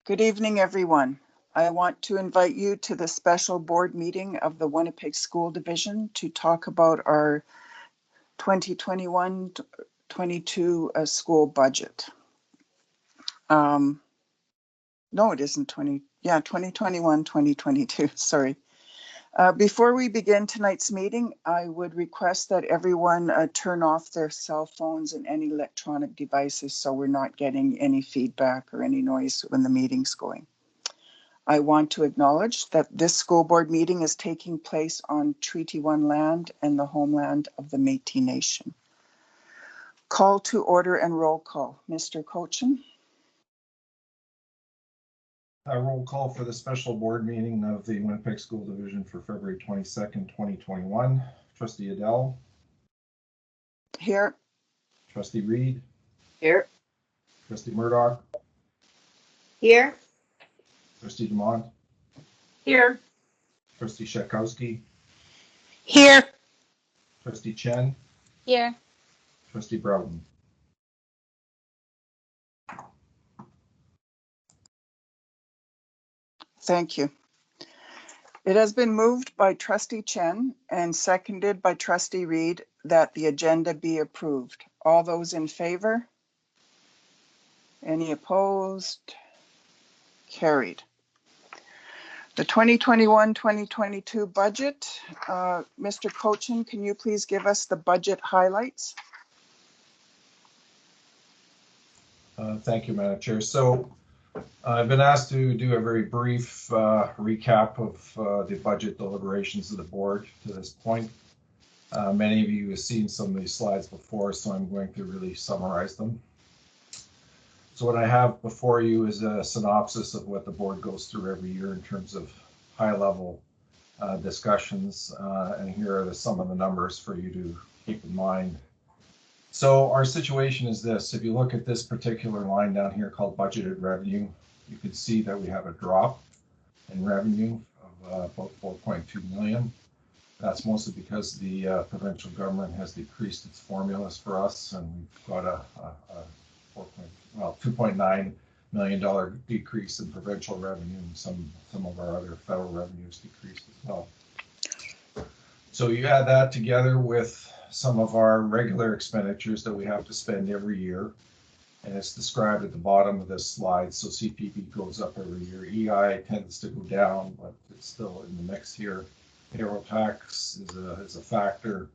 Good evening, everyone. I want to invite you to the special board meeting of the Winnipeg School Division to talk about our 2021-22 school budget. No, it isn't 2021-2022, sorry. Before we begin tonight's meeting, I would request that everyone turn off their cell phones and any electronic devices so we're not getting any feedback or any noise when the meeting's going. I want to acknowledge that this school board meeting is taking place on Treaty 1 land and the homeland of the Métis Nation. Call to order and roll call. Mr. Kochan. Roll call for the special board meeting of the Winnipeg School Division for February 22nd, 2021. Trustee Adele. Here. Trustee Reed. Here. Trustee Murdoch. Here. Trustee Dumont. Here. Trustee Shetkowski. Here. Trustee Chen. Here. Trustee Broughton. Thank you. It has been moved by Trustee Chen and seconded by Trustee Reed that the agenda be approved. All those in favor? Any opposed? Carried. The 2021-2022 budget. Mr. Kochan, can you please give us the budget highlights? Thank you, Madam Chair. So I've been asked to do a very brief recap of the budget deliberations of the board to this point. Many of you have seen some of these slides before, so I'm going to really summarize them. So what I have before you is a synopsis of what the board goes through every year in terms of high-level discussions, and here are some of the numbers for you to keep in mind. So our situation is this. If you look at this particular line down here called budgeted revenue, you can see that we have a drop in revenue of about 4.2 million. That's mostly because the provincial government has decreased its formulas for us, and we've got a $2.9 million decrease in provincial revenue, and some of our other federal revenues decreased as well. So you add that together with some of our regular expenditures that we have to spend every year, and it's described at the bottom of this slide. So CPP goes up every year. EI tends to go down, but it's still in the mix here. Payroll tax is a factor.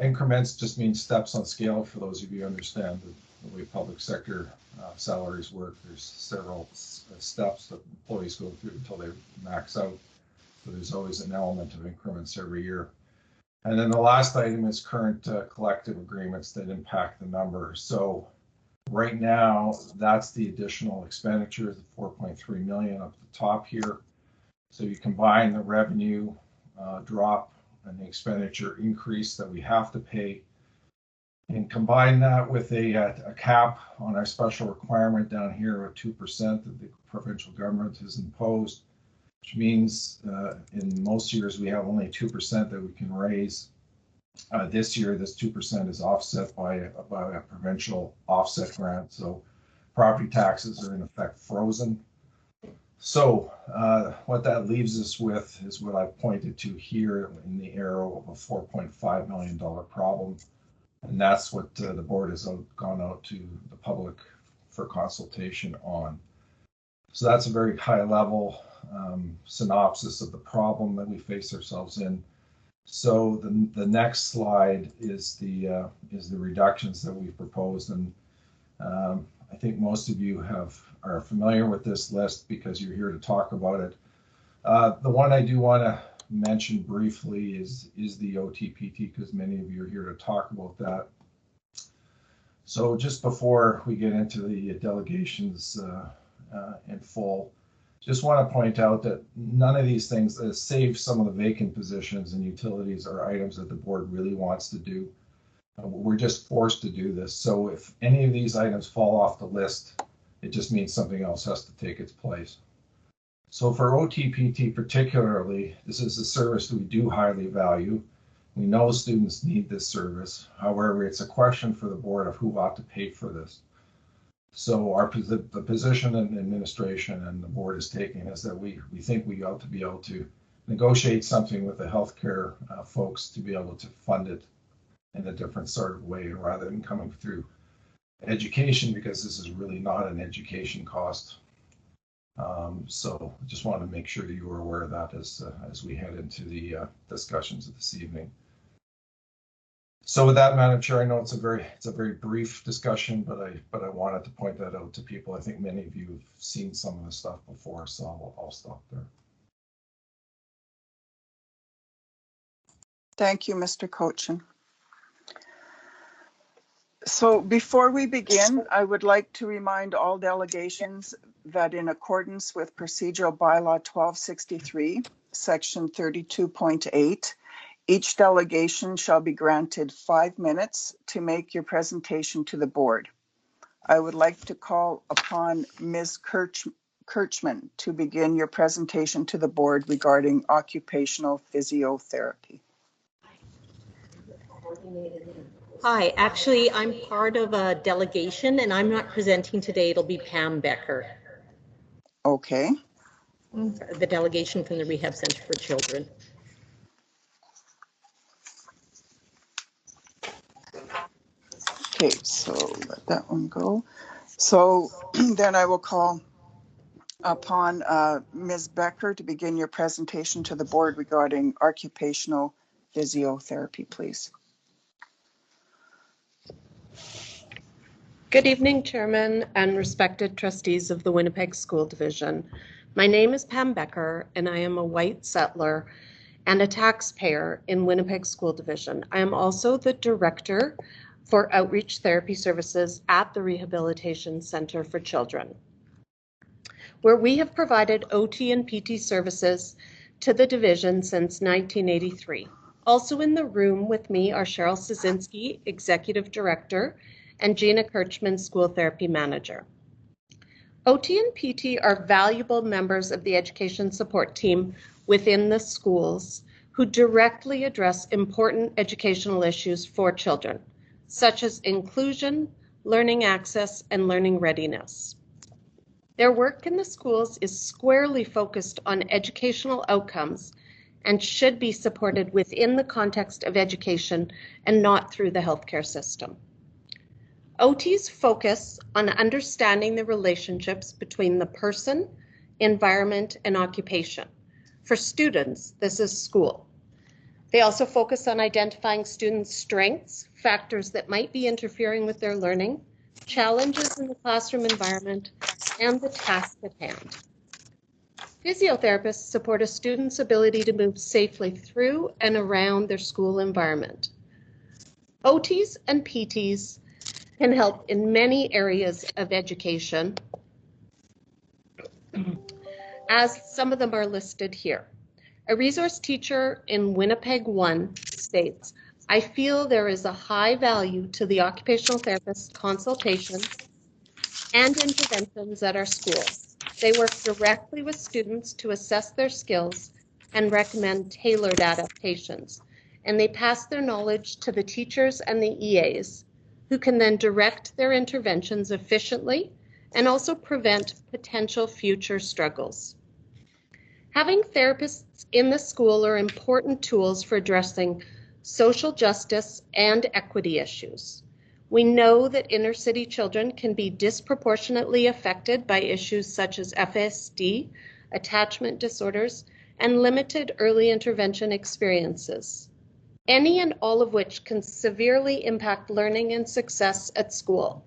Increments just means steps on scale. For those of you who understand the way public sector salaries work, there's several steps that employees go through until they max out. So there's always an element of increments every year. And then the last item is current collective agreements that impact the number. So right now, that's the additional expenditures, the 4.3 million up the top here. So you combine the revenue drop and the expenditure increase that we have to pay, and combine that with a cap on our special requirement down here of 2% that the provincial government has imposed, which means in most years we have only 2% that we can raise. This year, this 2% is offset by a provincial offset grant. So property taxes are in effect frozen. So what that leaves us with is what I've pointed to here in the arrow of a $4.5 million problem. And that's what the board has gone out to the public for consultation on. So that's a very high level synopsis of the problem that we face ourselves in. So the next slide is the reductions that we've proposed, and I think most of you are familiar with this list because you're here to talk about it. The one I do want to mention briefly is the OTPT, because many of you are here to talk about that. So just before we get into the delegations in full, just want to point out that none of these things, save some of the vacant positions and utilities, are items that the board really wants to do. We're just forced to do this. So if any of these items fall off the list, it just means something else has to take its place. So for OTPT particularly, this is a service that we do highly value. We know students need this service. However, it's a question for the board of who ought to pay for this. So the position and administration and the board is taking is that we think we ought to be able to negotiate something with the healthcare folks to be able to fund it in a different sort of way rather than coming through education, because this is really not an education cost. So I just wanted to make sure you were aware of that as we head into the discussions of this evening. So with that, Madam Chair, I know it's a very brief discussion, but I wanted to point that out to people. I think many of you have seen some of the stuff before, so I'll stop there. Thank you, Mr. Kochan. So before we begin, I would like to remind all delegations that in accordance with Procedural Bylaw 1263, Section 32.8, each delegation shall be granted 5 minutes to make your presentation to the board. I would like to call upon Ms. Kirchmann to begin your presentation to the board regarding occupational physiotherapy. Hi, actually, I'm part of a delegation and I'm not presenting today. It'll be Pam Becker. Okay. The delegation from the Rehab Center for Children. Okay, so let that one go. So then I will call upon Ms. Becker to begin your presentation to the board regarding occupational physiotherapy, please. Good evening, Chairman and respected trustees of the Winnipeg School Division. My name is Pam Becker, and I am a white settler and a taxpayer in Winnipeg School Division. I am also the Director for Outreach Therapy Services at the Rehabilitation Center for Children, where we have provided OT and PT services to the division since 1983. Also in the room with me are Cheryl Szynski, Executive Director, and Gina Kirchmann, School Therapy Manager. OT and PT are valuable members of the education support team within the schools who directly address important educational issues for children, such as inclusion, learning access, and learning readiness. Their work in the schools is squarely focused on educational outcomes and should be supported within the context of education and not through the healthcare system. OTs focus on understanding the relationships between the person, environment, and occupation. For students, this is school. They also focus on identifying students' strengths, factors that might be interfering with their learning, challenges in the classroom environment, and the task at hand. Physiotherapists support a student's ability to move safely through and around their school environment. OTs and PTs can help in many areas of education, as some of them are listed here. A resource teacher in Winnipeg 1 states, I feel there is a high value to the occupational therapist consultations and interventions at our schools. They work directly with students to assess their skills and recommend tailored adaptations, and they pass their knowledge to the teachers and the EAs, who can then direct their interventions efficiently and also prevent potential future struggles. Having therapists in the school are important tools for addressing social justice and equity issues. We know that inner city children can be disproportionately affected by issues such as FSD, attachment disorders, and limited early intervention experiences, any and all of which can severely impact learning and success at school.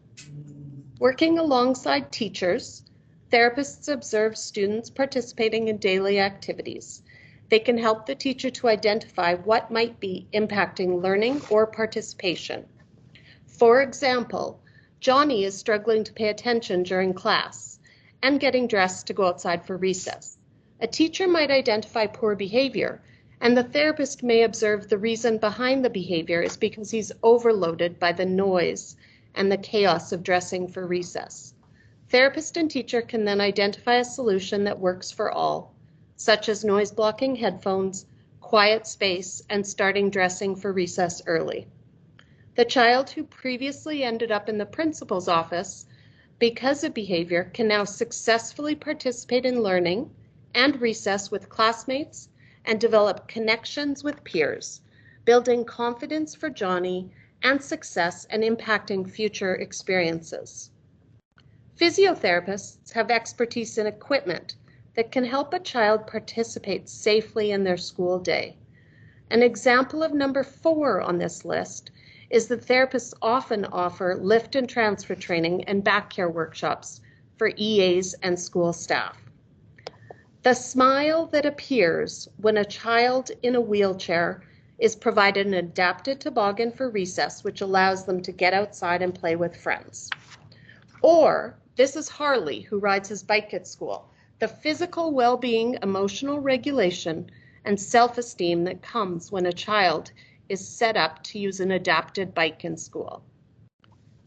Working alongside teachers, therapists observe students participating in daily activities. They can help the teacher to identify what might be impacting learning or participation. For example, Johnny is struggling to pay attention during class and getting dressed to go outside for recess. A teacher might identify poor behavior, and the therapist may observe the reason behind the behavior is because he's overloaded by the noise and the chaos of dressing for recess. Therapist and teacher can then identify a solution that works for all, such as noise blocking headphones, quiet space, and starting dressing for recess early. The child who previously ended up in the principal's office because of behavior, can now successfully participate in learning and recess with classmates and develop connections with peers, building confidence for Johnny and success and impacting future experiences. Physiotherapists have expertise in equipment that can help a child participate safely in their school day. An example of number 4 on this list is that therapists often offer lift and transfer training and back care workshops for EAs and school staff. The smile that appears when a child in a wheelchair is provided an adapted toboggan for recess, which allows them to get outside and play with friends. Or this is Harley, who rides his bike at school. The physical well-being, emotional regulation, and self-esteem that comes when a child is set up to use an adapted bike in school.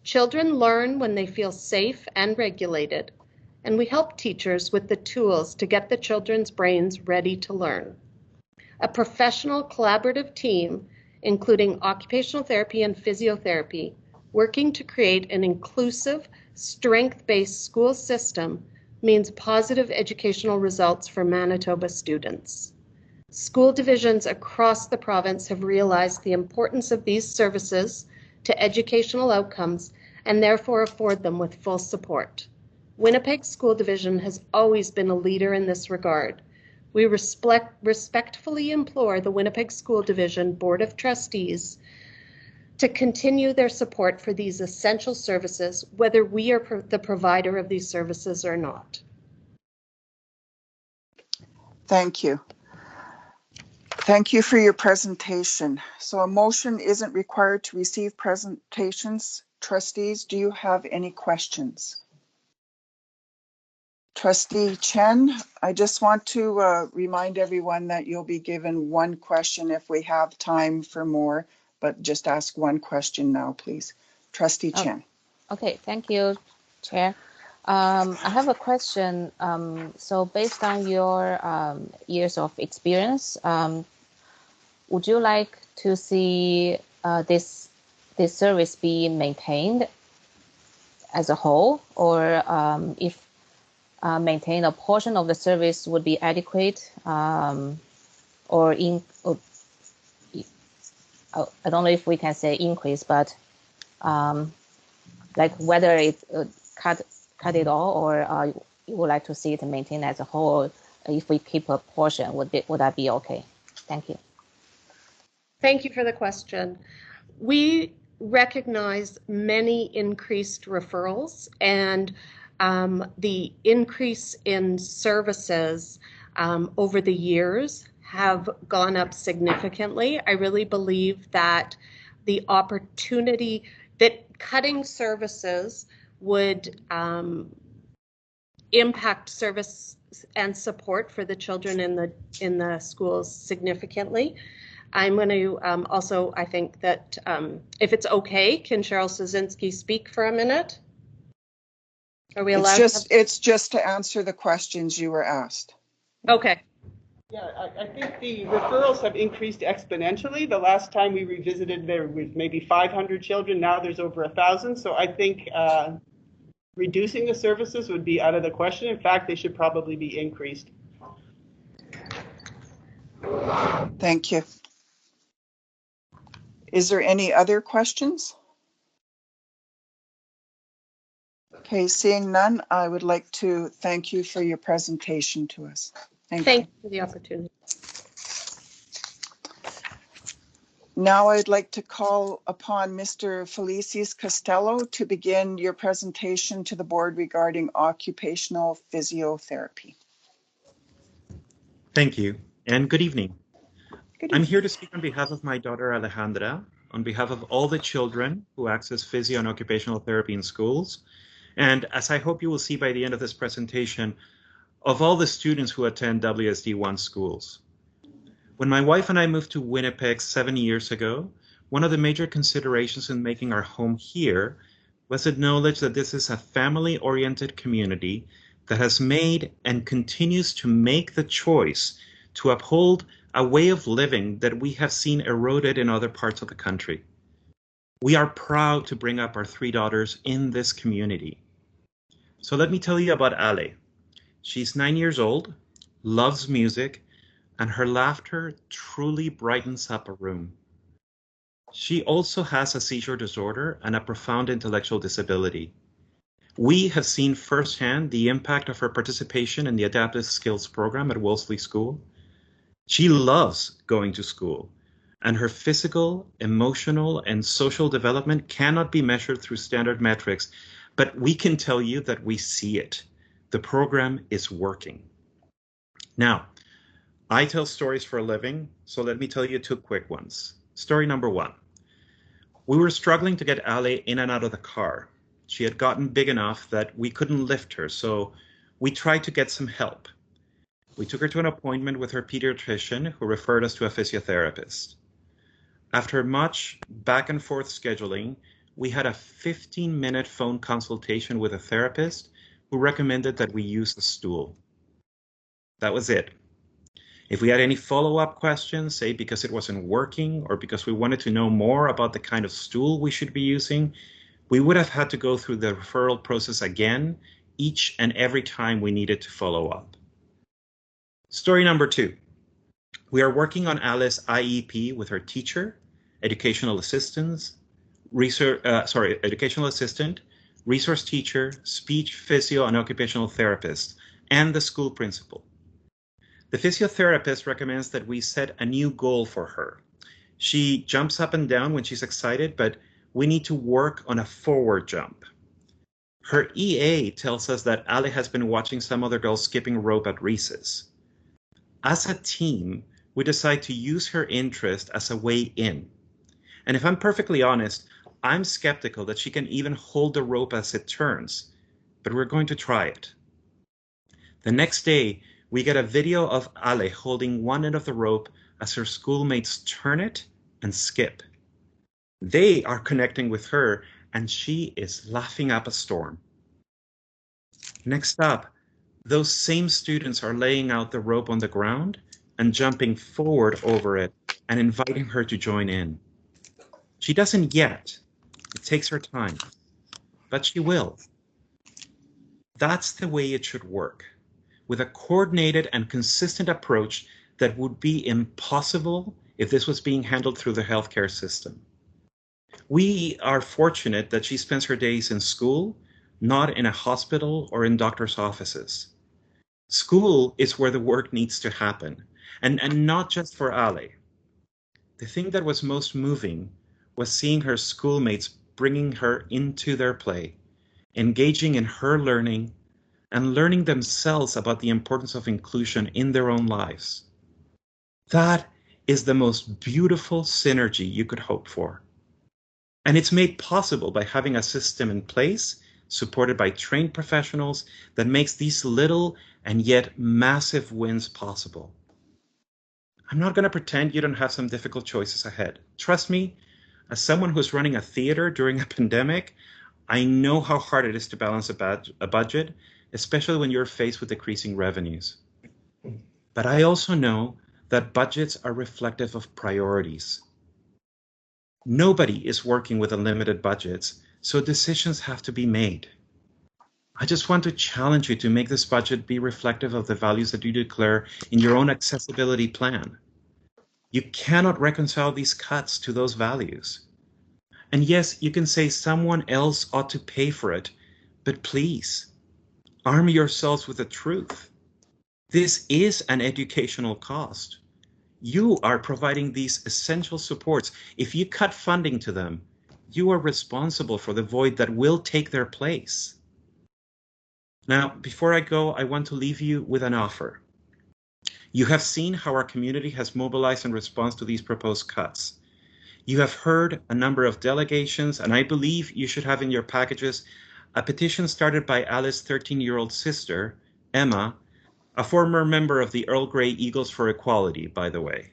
Children learn when they feel safe and regulated, and we help teachers with the tools to get the children's brains ready to learn. A professional collaborative team, including occupational therapy and physiotherapy, working to create an inclusive, strength-based school system means positive educational results for Manitoba students. School divisions across the province have realized the importance of these services to educational outcomes and therefore afford them with full support. Winnipeg's school division has always been a leader in this regard. We respectfully implore the Winnipeg School Division Board of Trustees to continue their support for these essential services, whether we are the provider of these services or not. Thank you. Thank you for your presentation. So a motion isn't required to receive presentations. Trustees, do you have any questions? Trustee Chen, I just want to remind everyone that you'll be given one question if we have time for more, but just ask one question now, please. Trustee Chen. Okay, thank you, Chair. I have a question. So based on your years of experience, would you like to see this service be maintained as a whole, or if maintain a portion of the service would be adequate, or I don't know if we can say increase, but like whether it's cut it all, or you would like to see it maintained as a whole. If we keep a portion, would that be okay? Thank you. Thank you for the question. We recognize many increased referrals, and the increase in services over the years have gone up significantly. I really believe that the opportunity that cutting services would impact service and support for the children in the schools significantly. I'm going to also, I think that if it's okay, can Cheryl Sosinski speak for a minute? Are we allowed? It's just to answer the questions you were asked. Okay. Yeah, I think the referrals have increased exponentially. The last time we revisited, there was maybe 500 children. Now there's over 1,000. So I think reducing the services would be out of the question. In fact, they should probably be increased. Thank you. Is there any other questions? Okay, seeing none, I would like to thank you for your presentation to us. Thank you for the opportunity. Now I'd like to call upon Mr. Felices-Costello to begin your presentation to the board regarding occupational physiotherapy. Thank you, and good evening. Good I'm evening. here to speak on behalf of my daughter Alejandra, on behalf of all the children who access physio and occupational therapy in schools, and as I hope you will see by the end of this presentation, of all the students who attend WSD1 schools. When my wife and I moved to Winnipeg 7 years ago, one of the major considerations in making our home here was to acknowledge that this is a family-oriented community that has made and continues to make the choice to uphold a way of living that we have seen eroded in other parts of the country. We are proud to bring up our 3 daughters in this community. So let me tell you about Ale. She's 9 years old, loves music, and her laughter truly brightens up a room. She also has a seizure disorder and a profound intellectual disability. We have seen firsthand the impact of her participation in the Adaptive Skills program at Wolseley School. She loves going to school, and her physical, emotional, and social development cannot be measured through standard metrics, but we can tell you that we see it. The program is working. Now, I tell stories for a living, so let me tell you 2 quick ones. Story number 1. We were struggling to get Ale in and out of the car. She had gotten big enough that we couldn't lift her, so we tried to get some help. We took her to an appointment with her pediatrician, who referred us to a physiotherapist. After much back and forth scheduling, we had a 15-minute phone consultation with a therapist who recommended that we use the stool. That was it. If we had any follow-up questions, say because it wasn't working or because we wanted to know more about the kind of stool we should be using, we would have had to go through the referral process again each and every time we needed to follow up. Story number 2. We are working on Alice's IEP with her teacher, educational assistant, resource teacher, speech, physio, and occupational therapist, and the school principal. The physiotherapist recommends that we set a new goal for her. She jumps up and down when she's excited, but we need to work on a forward jump. Her EA tells us that Ale has been watching some other girls skipping rope at recess. As a team, we decide to use her interest as a way in. And if I'm perfectly honest, I'm skeptical that she can even hold the rope as it turns, but we're going to try it. The next day, we get a video of Ale holding one end of the rope as her schoolmates turn it and skip. They are connecting with her, and she is laughing up a storm. Next up, those same students are laying out the rope on the ground and jumping forward over it and inviting her to join in. She doesn't yet. It takes her time, but she will. That's the way it should work, with a coordinated and consistent approach that would be impossible if this was being handled through the healthcare system. We are fortunate that she spends her days in school, not in a hospital or in doctor's offices. School is where the work needs to happen, and not just for Ale. The thing that was most moving was seeing her schoolmates bringing her into their play, engaging in her learning, and learning themselves about the importance of inclusion in their own lives. That is the most beautiful synergy you could hope for. And it's made possible by having a system in place, supported by trained professionals, that makes these little and yet massive wins possible. I'm not going to pretend you don't have some difficult choices ahead. Trust me, as someone who's running a theater during a pandemic, I know how hard it is to balance a budget, especially when you're faced with decreasing revenues. But I also know that budgets are reflective of priorities. Nobody is working with unlimited budgets, so decisions have to be made. I just want to challenge you to make this budget be reflective of the values that you declare in your own accessibility plan. You cannot reconcile these cuts to those values. And yes, you can say someone else ought to pay for it, but please, arm yourselves with the truth. This is an educational cost. You are providing these essential supports. If you cut funding to them, you are responsible for the void that will take their place. Now, before I go, I want to leave you with an offer. You have seen how our community has mobilized in response to these proposed cuts. You have heard a number of delegations, and I believe you should have in your packages a petition started by Alice's 13-year-old sister, Emma, a former member of the Earl Grey Eagles for Equality, by the way.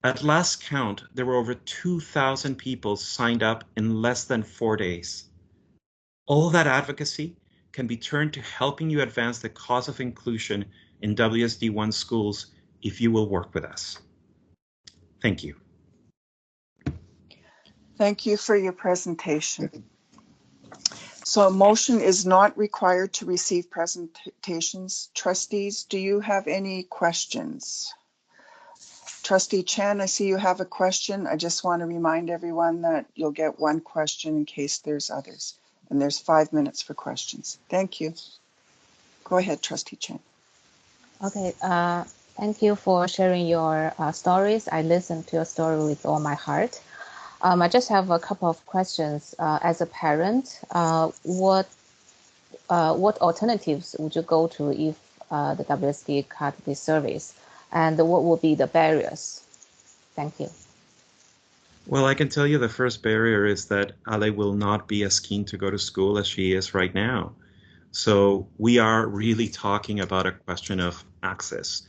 At last count, there were over 2,000 people signed up in less than 4 days. All that advocacy can be turned to helping you advance the cause of inclusion in WSD1 schools if you will work with us. Thank you. Thank you for your presentation. So a motion is not required to receive presentations. Trustees, do you have any questions? Trustee Chen, I see you have a question. I just want to remind everyone that you'll get one question in case there's others. And there's 5 minutes for questions. Thank you. Go ahead, Trustee Chen. Okay, thank you for sharing your stories. I listened to your story with all my heart. I just have a couple of questions. As a parent, what alternatives would you go to if the WSD cut this service? And what would be the barriers? Thank you. Well, I can tell you the first barrier is that Ale will not be as keen to go to school as she is right now. So we are really talking about a question of access.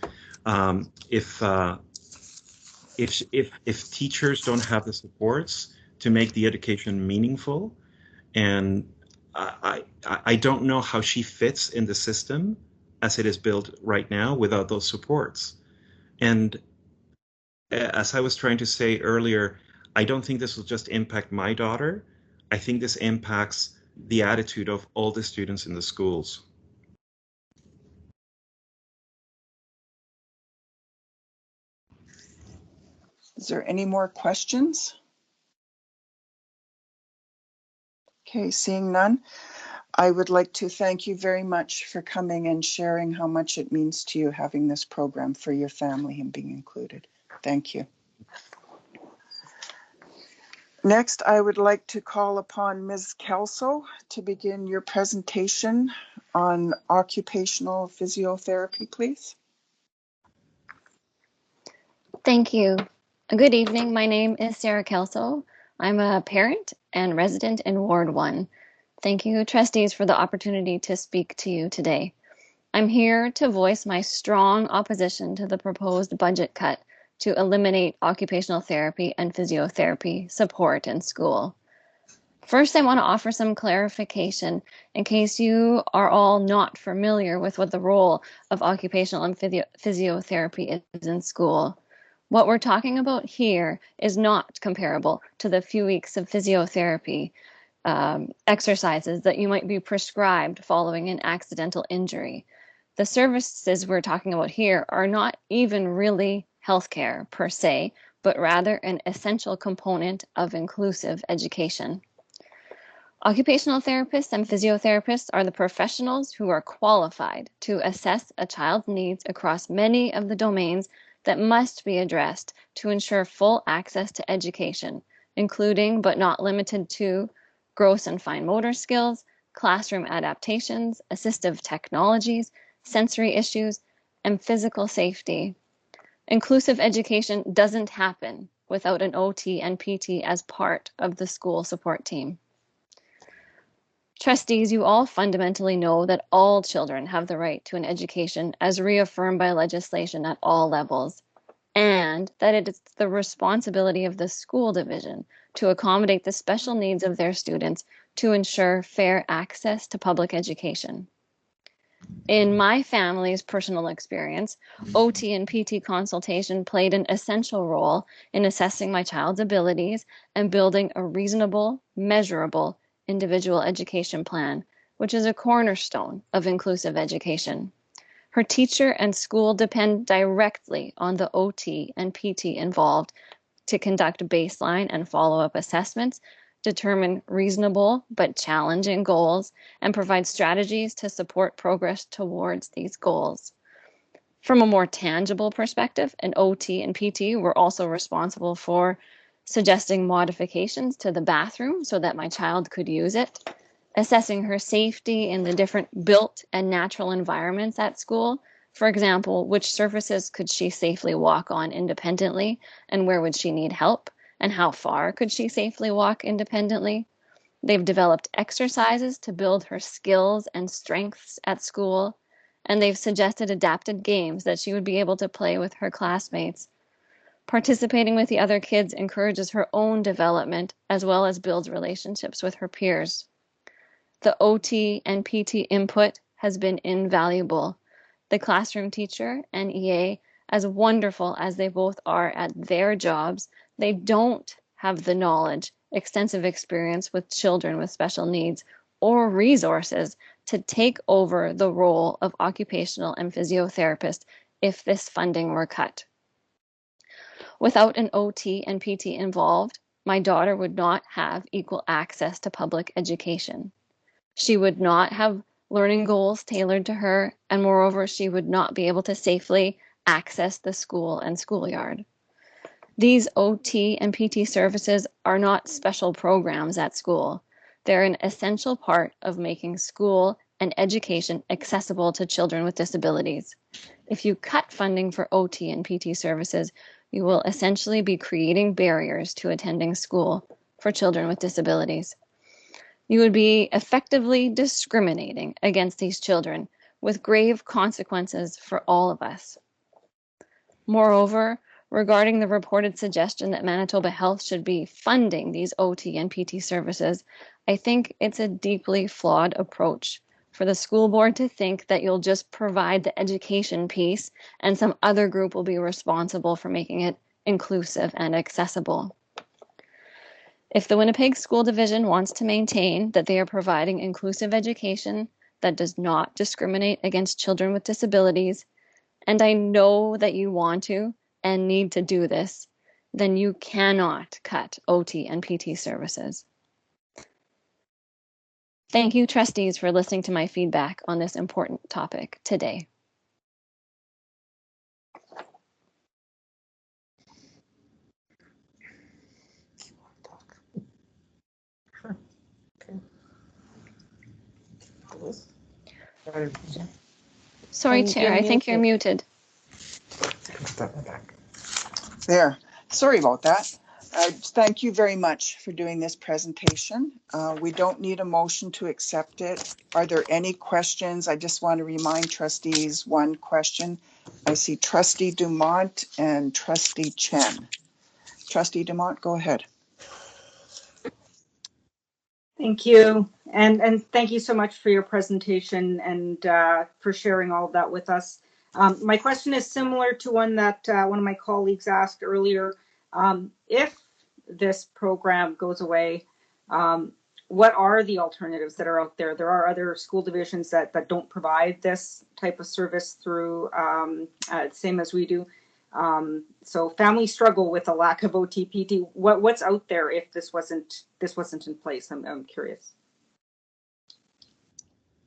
If teachers don't have the supports to make the education meaningful, and I don't know how she fits in the system as it is built right now without those supports. And as I was trying to say earlier, I don't think this will just impact my daughter. I think this impacts the attitude of all the students in the schools. Is there any more questions? Okay, seeing none. I would like to thank you very much for coming and sharing how much it means to you having this program for your family and being included. Thank you. Next, I would like to call upon Ms. Kelso to begin your presentation on occupational physiotherapy, please. Thank you. Good evening. My name is Sarah Kelso. I'm a parent and resident in Ward 1. Thank you, trustees, for the opportunity to speak to you today. I'm here to voice my strong opposition to the proposed budget cut to eliminate occupational therapy and physiotherapy support in school. First, I want to offer some clarification in case you are all not familiar with what the role of occupational and physiotherapy is in school. What we're talking about here is not comparable to the few weeks of physiotherapy exercises that you might be prescribed following an accidental injury. The services we're talking about here are not even really healthcare per se, but rather an essential component of inclusive education. Occupational therapists and physiotherapists are the professionals who are qualified to assess a child's needs across many of the domains that must be addressed to ensure full access to education, including but not limited to gross and fine motor skills, classroom adaptations, assistive technologies, sensory issues, and physical safety. Inclusive education doesn't happen without an OT and PT as part of the school support team. Trustees, you all fundamentally know that all children have the right to an education as reaffirmed by legislation at all levels, and that it is the responsibility of the school division to accommodate the special needs of their students to ensure fair access to public education. In my family's personal experience, OT and PT consultation played an essential role in assessing my child's abilities and building a reasonable, measurable individual education plan, which is a cornerstone of inclusive education. Her teacher and school depend directly on the OT and PT involved to conduct baseline and follow-up assessments, determine reasonable but challenging goals, and provide strategies to support progress towards these goals. From a more tangible perspective, an OT and PT were also responsible for suggesting modifications to the bathroom so that my child could use it, assessing her safety in the different built and natural environments at school. For example, which surfaces could she safely walk on independently and where would she need help and how far could she safely walk independently. They've developed exercises to build her skills and strengths at school, and they've suggested adapted games that she would be able to play with her classmates. Participating with the other kids encourages her own development as well as builds relationships with her peers. The OT and PT input has been invaluable. The classroom teacher and EA, as wonderful as they both are at their jobs, they don't have the knowledge, extensive experience with children with special needs, or resources to take over the role of occupational and physiotherapist if this funding were cut. Without an OT and PT involved, my daughter would not have equal access to public education. She would not have learning goals tailored to her, and moreover, she would not be able to safely access the school and schoolyard. These OT and PT services are not special programs at school. They're an essential part of making school and education accessible to children with disabilities. If you cut funding for OT and PT services, you will essentially be creating barriers to attending school for children with disabilities. You would be effectively discriminating against these children with grave consequences for all of us. Moreover, regarding the reported suggestion that Manitoba Health should be funding these OT and PT services, I think it's a deeply flawed approach for the school board to think that you'll just provide the education piece and some other group will be responsible for making it inclusive and accessible. If the Winnipeg School Division wants to maintain that they are providing inclusive education that does not discriminate against children with disabilities, and I know that you want to and need to do this, then you cannot cut OT and PT services. Thank you, trustees, for listening to my feedback on this important topic today. Sorry, Chair, I think you're muted. There. Sorry about that. Thank you very much for doing this presentation. We don't need a motion to accept it. Are there any questions? I just want to remind trustees one question. I see Trustee Dumont and Trustee Chen. Trustee Dumont, go ahead. Thank you. And thank you so much for your presentation and for sharing all of that with us. My question is similar to one that one of my colleagues asked earlier. If this program goes away, what are the alternatives that are out there? There are other school divisions that don't provide this type of service through, same as we do. So families struggle with a lack of OTPT. What's out there if this wasn't in place? I'm curious.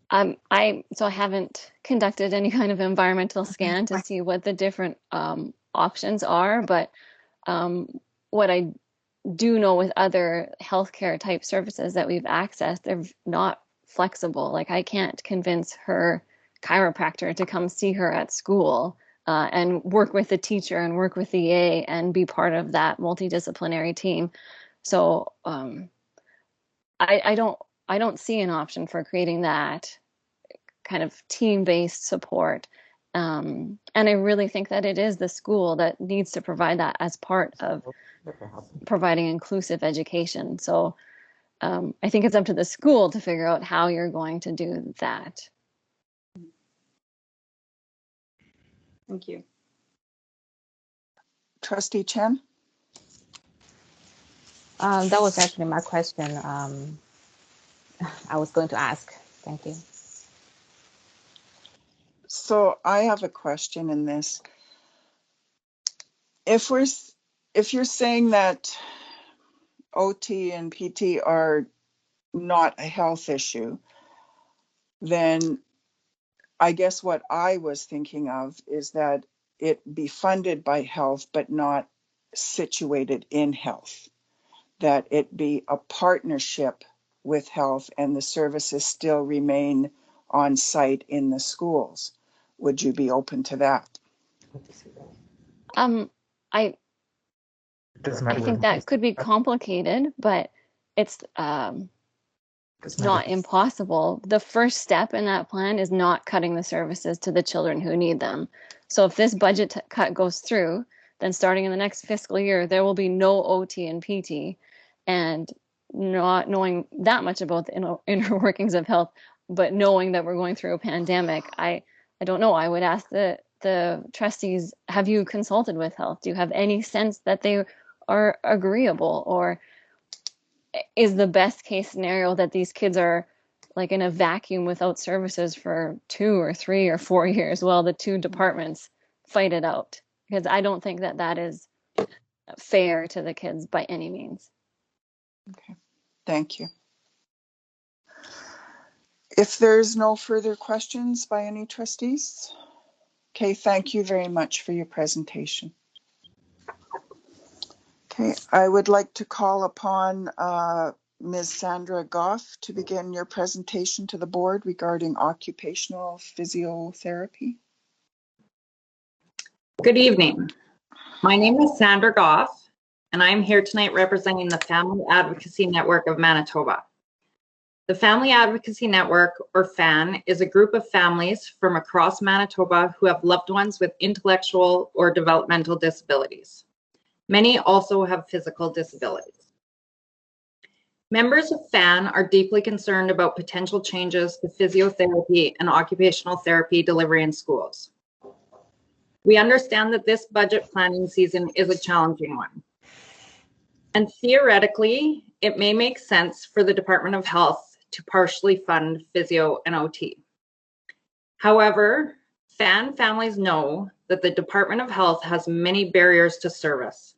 I haven't conducted any kind of environmental scan to see what the different options are, but what I do know with other healthcare type services that we've accessed, they're not flexible. Like I can't convince her chiropractor to come see her at school and work with the teacher and work with the EA and be part of that multidisciplinary team. So I don't see an option for creating that kind of team-based support. And I really think that it is the school that needs to provide that as part of providing inclusive education. So I think it's up to the school to figure out how you're going to do that. Thank you. Trustee Chen? That was actually my question. I was going to ask. Thank you. So I have a question in this. If you're saying that OT and PT are not a health issue, then I guess what I was thinking of is that it be funded by health, but not situated in health, that it be a partnership with health and the services still remain on site in the schools. Would you be open to that? I think that could be complicated, but it's not impossible. The first step in that plan is not cutting the services to the children who need them. So if this budget cut goes through, then starting in the next fiscal year, there will be no OT and PT. And not knowing that much about the inner workings of health, but knowing that we're going through a pandemic, I don't know. I would ask the trustees, have you consulted with health? Do you have any sense that they are agreeable, or is the best case scenario that these kids are like in a vacuum without services for 2 or 3 or 4 years while the two departments fight it out, because I don't think that that is fair to the kids by any means. Okay, thank you. If there's no further questions by any trustees, okay, thank you very much for your presentation. Okay, I would like to call upon Ms. Sandra Goff to begin your presentation to the board regarding occupational physiotherapy. Good evening. My name is Sandra Goff, and I am here tonight representing the Family Advocacy Network of Manitoba. The Family Advocacy Network, or FAN, is a group of families from across Manitoba who have loved ones with intellectual or developmental disabilities. Many also have physical disabilities. Members of FAN are deeply concerned about potential changes to physiotherapy and occupational therapy delivery in schools. We understand that this budget planning season is a challenging one. And theoretically, it may make sense for the Department of Health to partially fund physio and OT. However, FAN families know that the Department of Health has many barriers to service.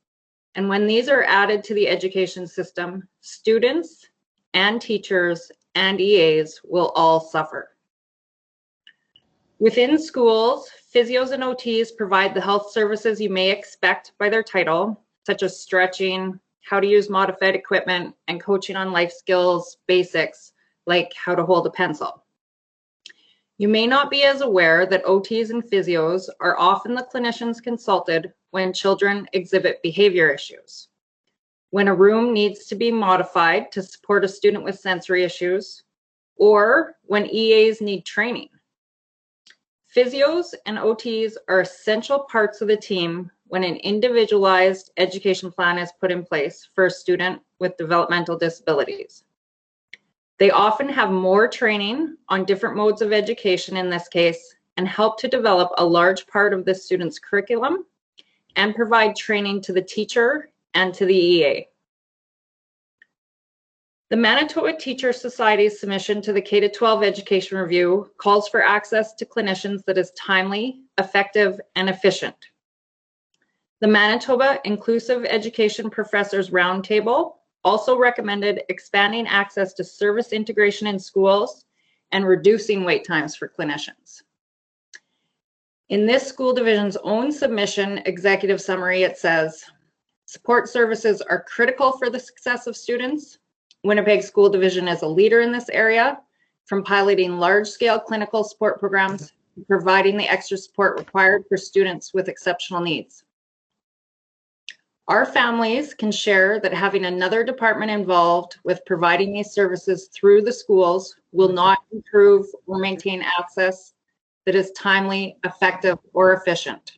And when these are added to the education system, students and teachers and EAs will all suffer. Within schools, physios and OTs provide the health services you may expect by their title, such as stretching, how to use modified equipment, and coaching on life skills basics, like how to hold a pencil. You may not be as aware that OTs and physios are often the clinicians consulted when children exhibit behavior issues, when a room needs to be modified to support a student with sensory issues, or when EAs need training. Physios and OTs are essential parts of the team when an individualized education plan is put in place for a student with developmental disabilities. They often have more training on different modes of education in this case, and help to develop a large part of the student's curriculum and provide training to the teacher and to the EA. The Manitoba Teacher Society's submission to the K-12 Education Review calls for access to clinicians that is timely, effective, and efficient. The Manitoba Inclusive Education Professors Roundtable also recommended expanding access to service integration in schools and reducing wait times for clinicians. In this school division's own submission executive summary, it says, support services are critical for the success of students. Winnipeg School Division is a leader in this area, from piloting large-scale clinical support programs to providing the extra support required for students with exceptional needs. Our families can share that having another department involved with providing these services through the schools will not improve or maintain access that is timely, effective, or efficient.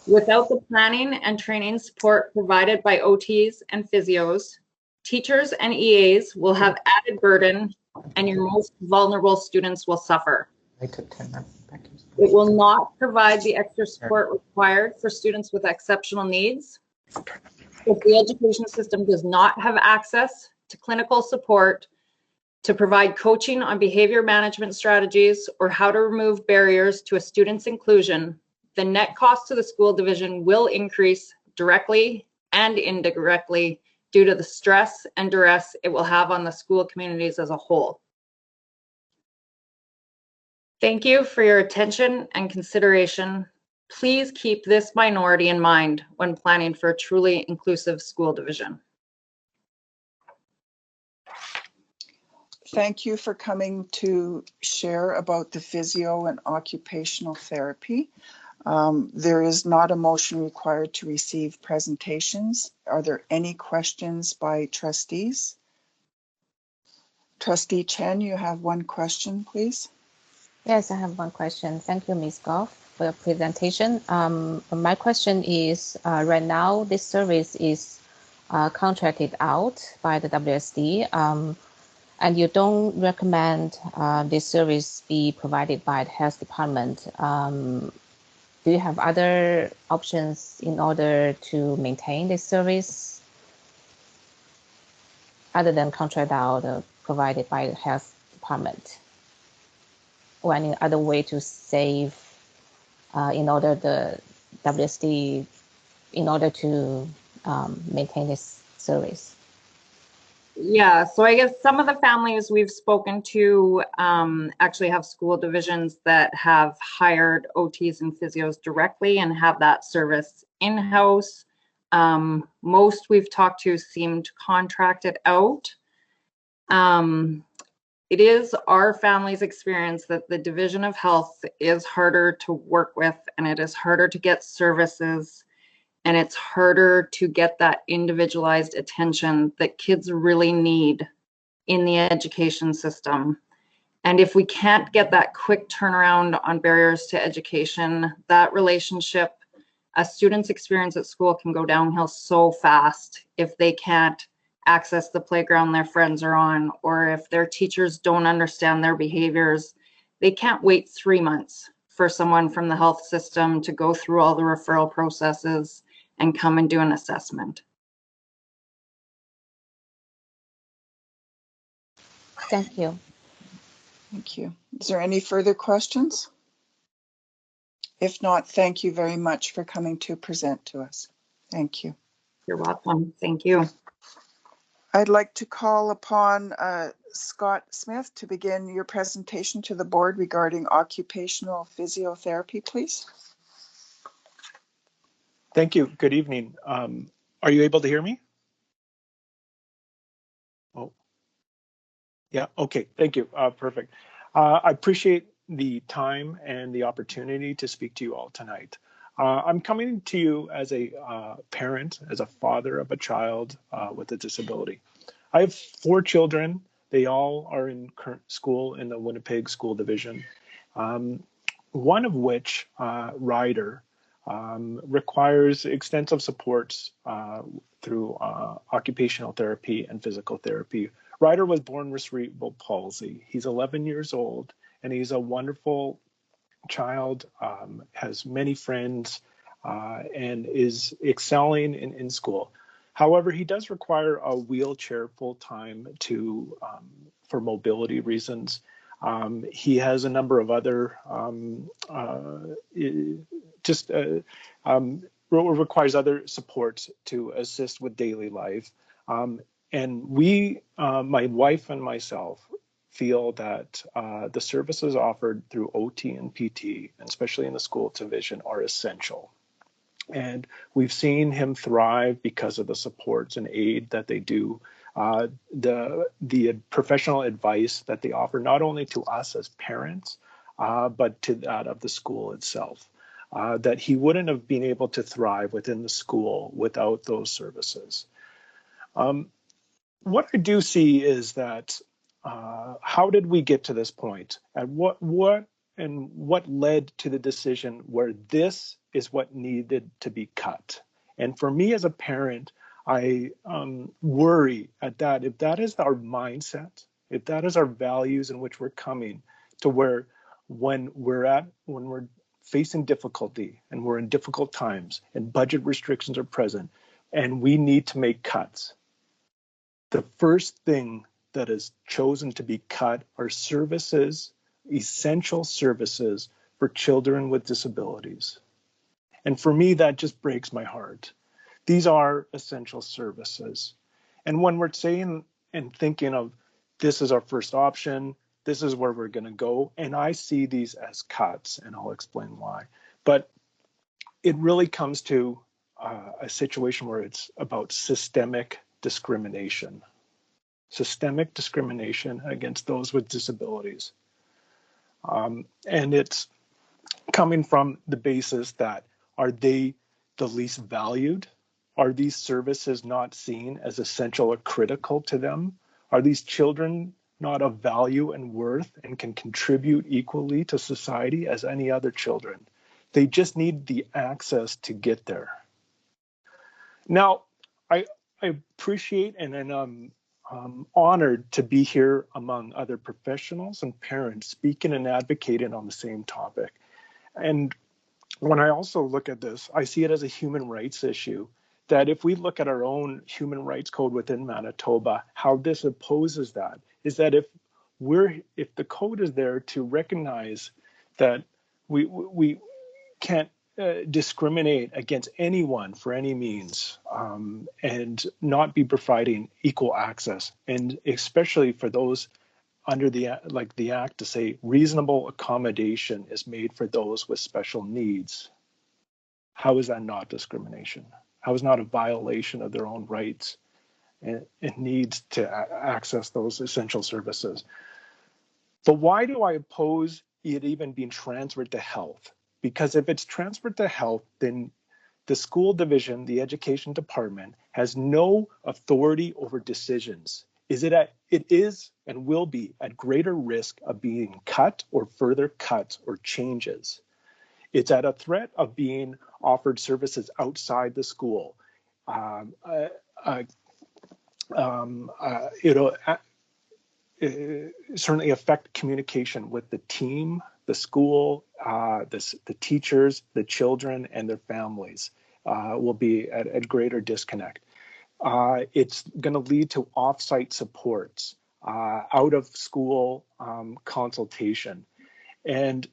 Without the planning and training support provided by OTs and physios, teachers and EAs will have added burden, and your most vulnerable students will suffer. It will not provide the extra support required for students with exceptional needs. If the education system does not have access to clinical support to provide coaching on behavior management strategies or how to remove barriers to a student's inclusion, the net cost to the school division will increase directly and indirectly due to the stress and duress it will have on the school communities as a whole. Thank you for your attention and consideration. Please keep this minority in mind when planning for a truly inclusive school division. Thank you for coming to share about the physio and occupational therapy. There is not a motion required to receive presentations. Are there any questions by trustees? Trustee Chen, you have one question, please. Yes, I have one question. Thank you, Ms. Goff, for your presentation. My question is, right now, this service is contracted out by the WSD, and you don't recommend this service be provided by the health department. Do you have other options in order to maintain this service other than contract out provided by the health department, or any other way to save in order the WSD in order to maintain this service? Yeah, so I guess some of the families we've spoken to actually have school divisions that have hired OTs and physios directly and have that service in-house. Most we've talked to seemed contracted out. It is our family's experience that the Division of Health is harder to work with, and it is harder to get services, and it's harder to get that individualized attention that kids really need in the education system. And if we can't get that quick turnaround on barriers to education, that relationship, a student's experience at school can go downhill so fast if they can't access the playground their friends are on, or if their teachers don't understand their behaviors. They can't wait 3 months for someone from the health system to go through all the referral processes and come and do an assessment. Thank you. Thank you. Is there any further questions? If not, thank you very much for coming to present to us. Thank you. You're welcome. Thank you. I'd like to call upon Scott Smith to begin your presentation to the board regarding occupational physiotherapy, please. Thank you. Good evening. Are you able to hear me? Oh, yeah. Okay. Thank you. Perfect. I appreciate the time and the opportunity to speak to you all tonight. I'm coming to you as a parent, as a father of a child with a disability. I have 4 children. They all are in current school in the Winnipeg School Division. One of which, Ryder, requires extensive supports through occupational therapy and physical therapy. Ryder was born with cerebral palsy. He's 11 years old, and he's a wonderful child, has many friends, and is excelling in school. However, he does require a wheelchair full-time for mobility reasons. He has a number of other requires other supports to assist with daily life. And we, my wife and myself, feel that the services offered through OT and PT, and especially in the school division, are essential. And we've seen him thrive because of the supports and aid that they do, the professional advice that they offer, not only to us as parents, but to that of the school itself, that he wouldn't have been able to thrive within the school without those services. What I do see is that how did we get to this point, and what led to the decision where this is what needed to be cut? And for me as a parent, I worry at that. If that is our mindset, if that is our values in which we're coming to, where when we're facing difficulty and we're in difficult times and budget restrictions are present and we need to make cuts, the first thing that is chosen to be cut are services, essential services for children with disabilities. And for me, that just breaks my heart. These are essential services. And when we're saying and thinking of this is our first option, this is where we're going to go, and I see these as cuts, and I'll explain why. But it really comes to a situation where it's about systemic discrimination. Systemic discrimination against those with disabilities. And it's coming from the basis that, are they the least valued? Are these services not seen as essential or critical to them? Are these children not of value and worth and can contribute equally to society as any other children? They just need the access to get there. Now, I appreciate and I'm honored to be here among other professionals and parents speaking and advocating on the same topic. And when I also look at this, I see it as a human rights issue, that if we look at our own human rights code within Manitoba, how this opposes that, is that if the code is there to recognize that we can't discriminate against anyone for any means, and not be providing equal access, and especially for those under the act to say reasonable accommodation is made for those with special needs. How is that not discrimination? How is not a violation of their own rights and needs to access those essential services? But why do I oppose it even being transferred to health? Because if it's transferred to health, then the school division, the education department, has no authority over decisions. It is and will be at greater risk of being cut or further cuts or changes. It's at a threat of being offered services outside the school. It'll certainly affect communication with the team, the school, the teachers, the children, and their families will be at greater disconnect. It's going to lead to off-site supports, out of school consultation. And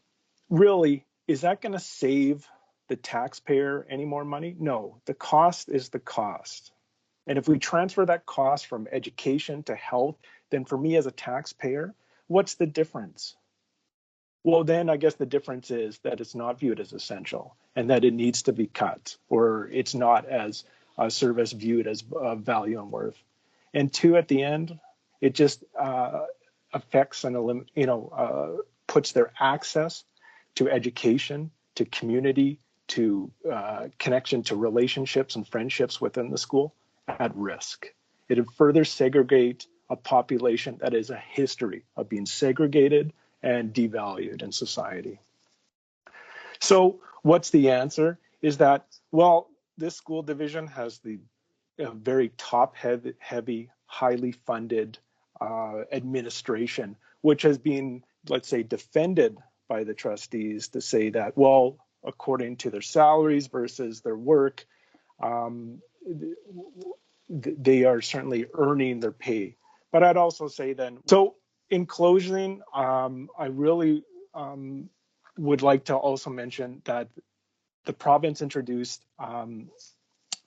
really, is that going to save the taxpayer any more money? No, the cost is the cost. And if we transfer that cost from education to health, then for me as a taxpayer, what's the difference? Well, then I guess the difference is that it's not viewed as essential and that it needs to be cut, or it's not as a service viewed as value and worth. And two, at the end, it just affects and puts their access to education, to community, to connection to relationships and friendships within the school at risk. It would further segregate a population that is a history of being segregated and devalued in society. So what's the answer? Is that, well, this school division has the very top-heavy, highly funded administration, which has been, let's say, defended by the trustees to say that, well, according to their salaries versus their work, they are certainly earning their pay. But I'd also say then, so in closing, I really would like to also mention that the province introduced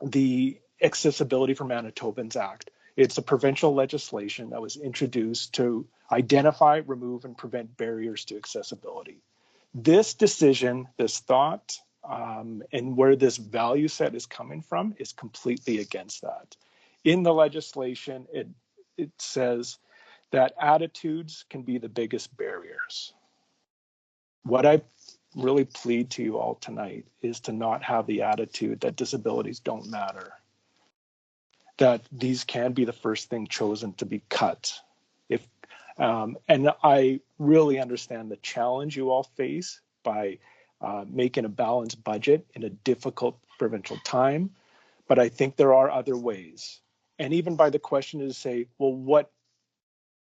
the Accessibility for Manitobans Act. It's a provincial legislation that was introduced to identify, remove, and prevent barriers to accessibility. This decision, this thought, and where this value set is coming from is completely against that. In the legislation, it says that attitudes can be the biggest barriers. What I really plead to you all tonight is to not have the attitude that disabilities don't matter, that these can be the first thing chosen to be cut. And I really understand the challenge you all face by making a balanced budget in a difficult provincial time, but I think there are other ways. And even by the question to say, well, what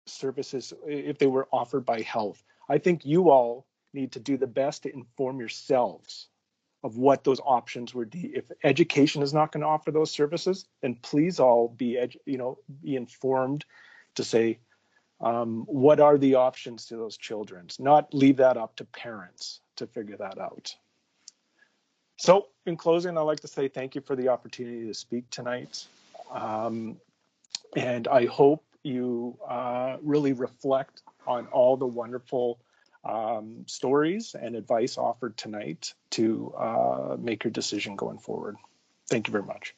services, if they were offered by health, I think you all need to do the best to inform yourselves of what those options would be. If education is not going to offer those services, then please all be informed to say, what are the options to those children? Not leave that up to parents to figure that out. So in closing, I'd like to say thank you for the opportunity to speak tonight. And I hope you really reflect on all the wonderful stories and advice offered tonight to make your decision going forward. Thank you very much.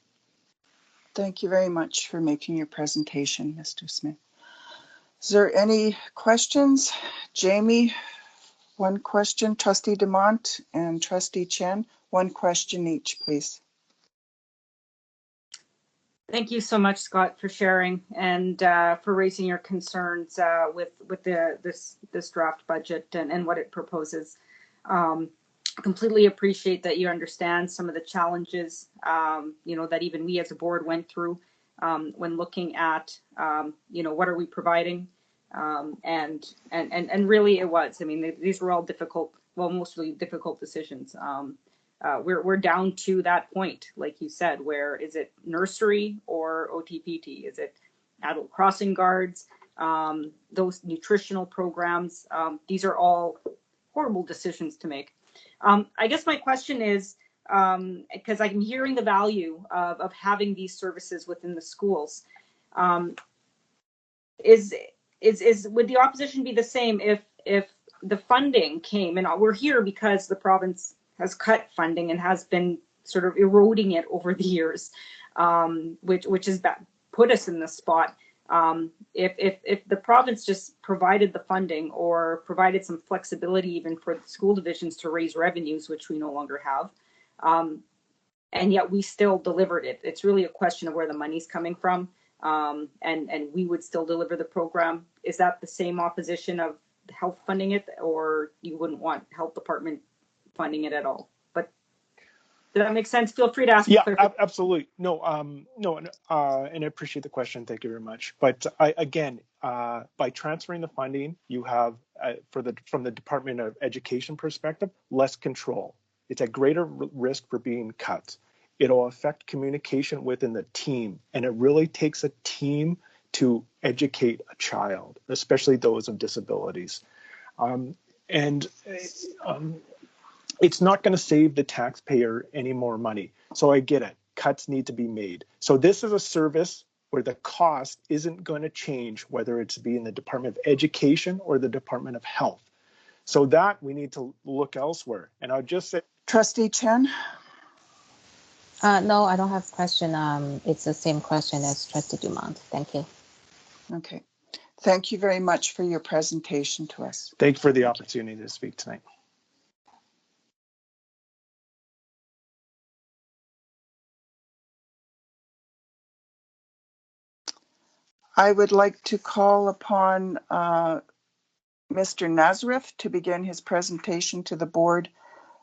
Thank you very much for making your presentation, Mr. Smith. Is there any questions? Jamie, one question. Trustee Dumont and Trustee Chen, one question each, please. Thank you so much, Scott, for sharing and for raising your concerns with this draft budget and what it proposes. Completely appreciate that you understand some of the challenges, that even we as a board went through when looking at, what are we providing, and really it was. I mean, these were all difficult, well, mostly difficult decisions. We're down to that point, like you said, where is it nursery or OTPT? Is it adult crossing guards? those nutritional programs. These are all horrible decisions to make. I guess my question is, because I'm hearing the value of having these services within the schools, would the opposition be the same if the funding came? And we're here because the province has cut funding and has been sort of eroding it over the years, which has put us in this spot. If the province just provided the funding or provided some flexibility even for the school divisions to raise revenues, which we no longer have, and yet we still delivered it. It's really a question of where the money's coming from, and we would still deliver the program. Is that the same opposition of health funding it, or you wouldn't want health department funding it at all? But did that make sense? Feel free to ask. Yeah, absolutely. No, and I appreciate the question. Thank you very much. But again, by transferring the funding, you have, from the Department of Education perspective, less control. It's at greater risk for being cut. It'll affect communication within the team, and it really takes a team to educate a child, especially those with disabilities. It's not going to save the taxpayer any more money. So I get it. Cuts need to be made. So this is a service where the cost isn't going to change, whether it's be in the Department of Education or the Department of Health. So that we need to look elsewhere. And I'll just say, Trustee Chen? No, I don't have a question. It's the same question as Trustee Dumont. Thank you. Okay. Thank you very much for your presentation to us. Thank you for the opportunity to speak tonight. I would like to call upon Mr. Nazareth to begin his presentation to the board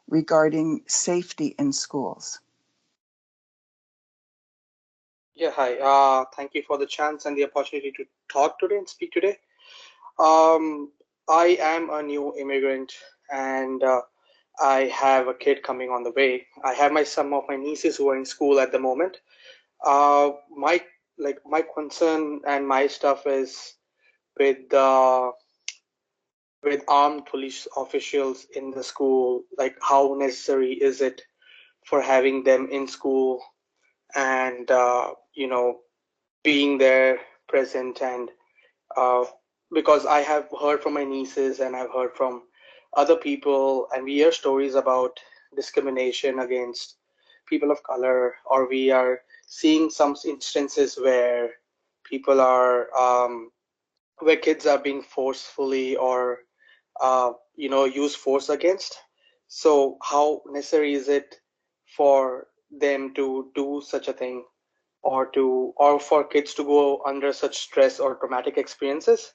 regarding safety in schools. Yeah, hi. Thank you for the chance and the opportunity to talk today and speak today. I am a new immigrant, and I have a kid coming on the way. I have some of my nieces who are in school at the moment. My concern and my stuff is with armed police officials in the school. Like, how necessary is it for having them in school and being there present? And because I have heard from my nieces and I've heard from other people, and we hear stories about discrimination against people of color, or we are seeing some instances where people are where kids are being forcefully or use force against. So how necessary is it for them to do such a thing, or for kids to go under such stress or traumatic experiences?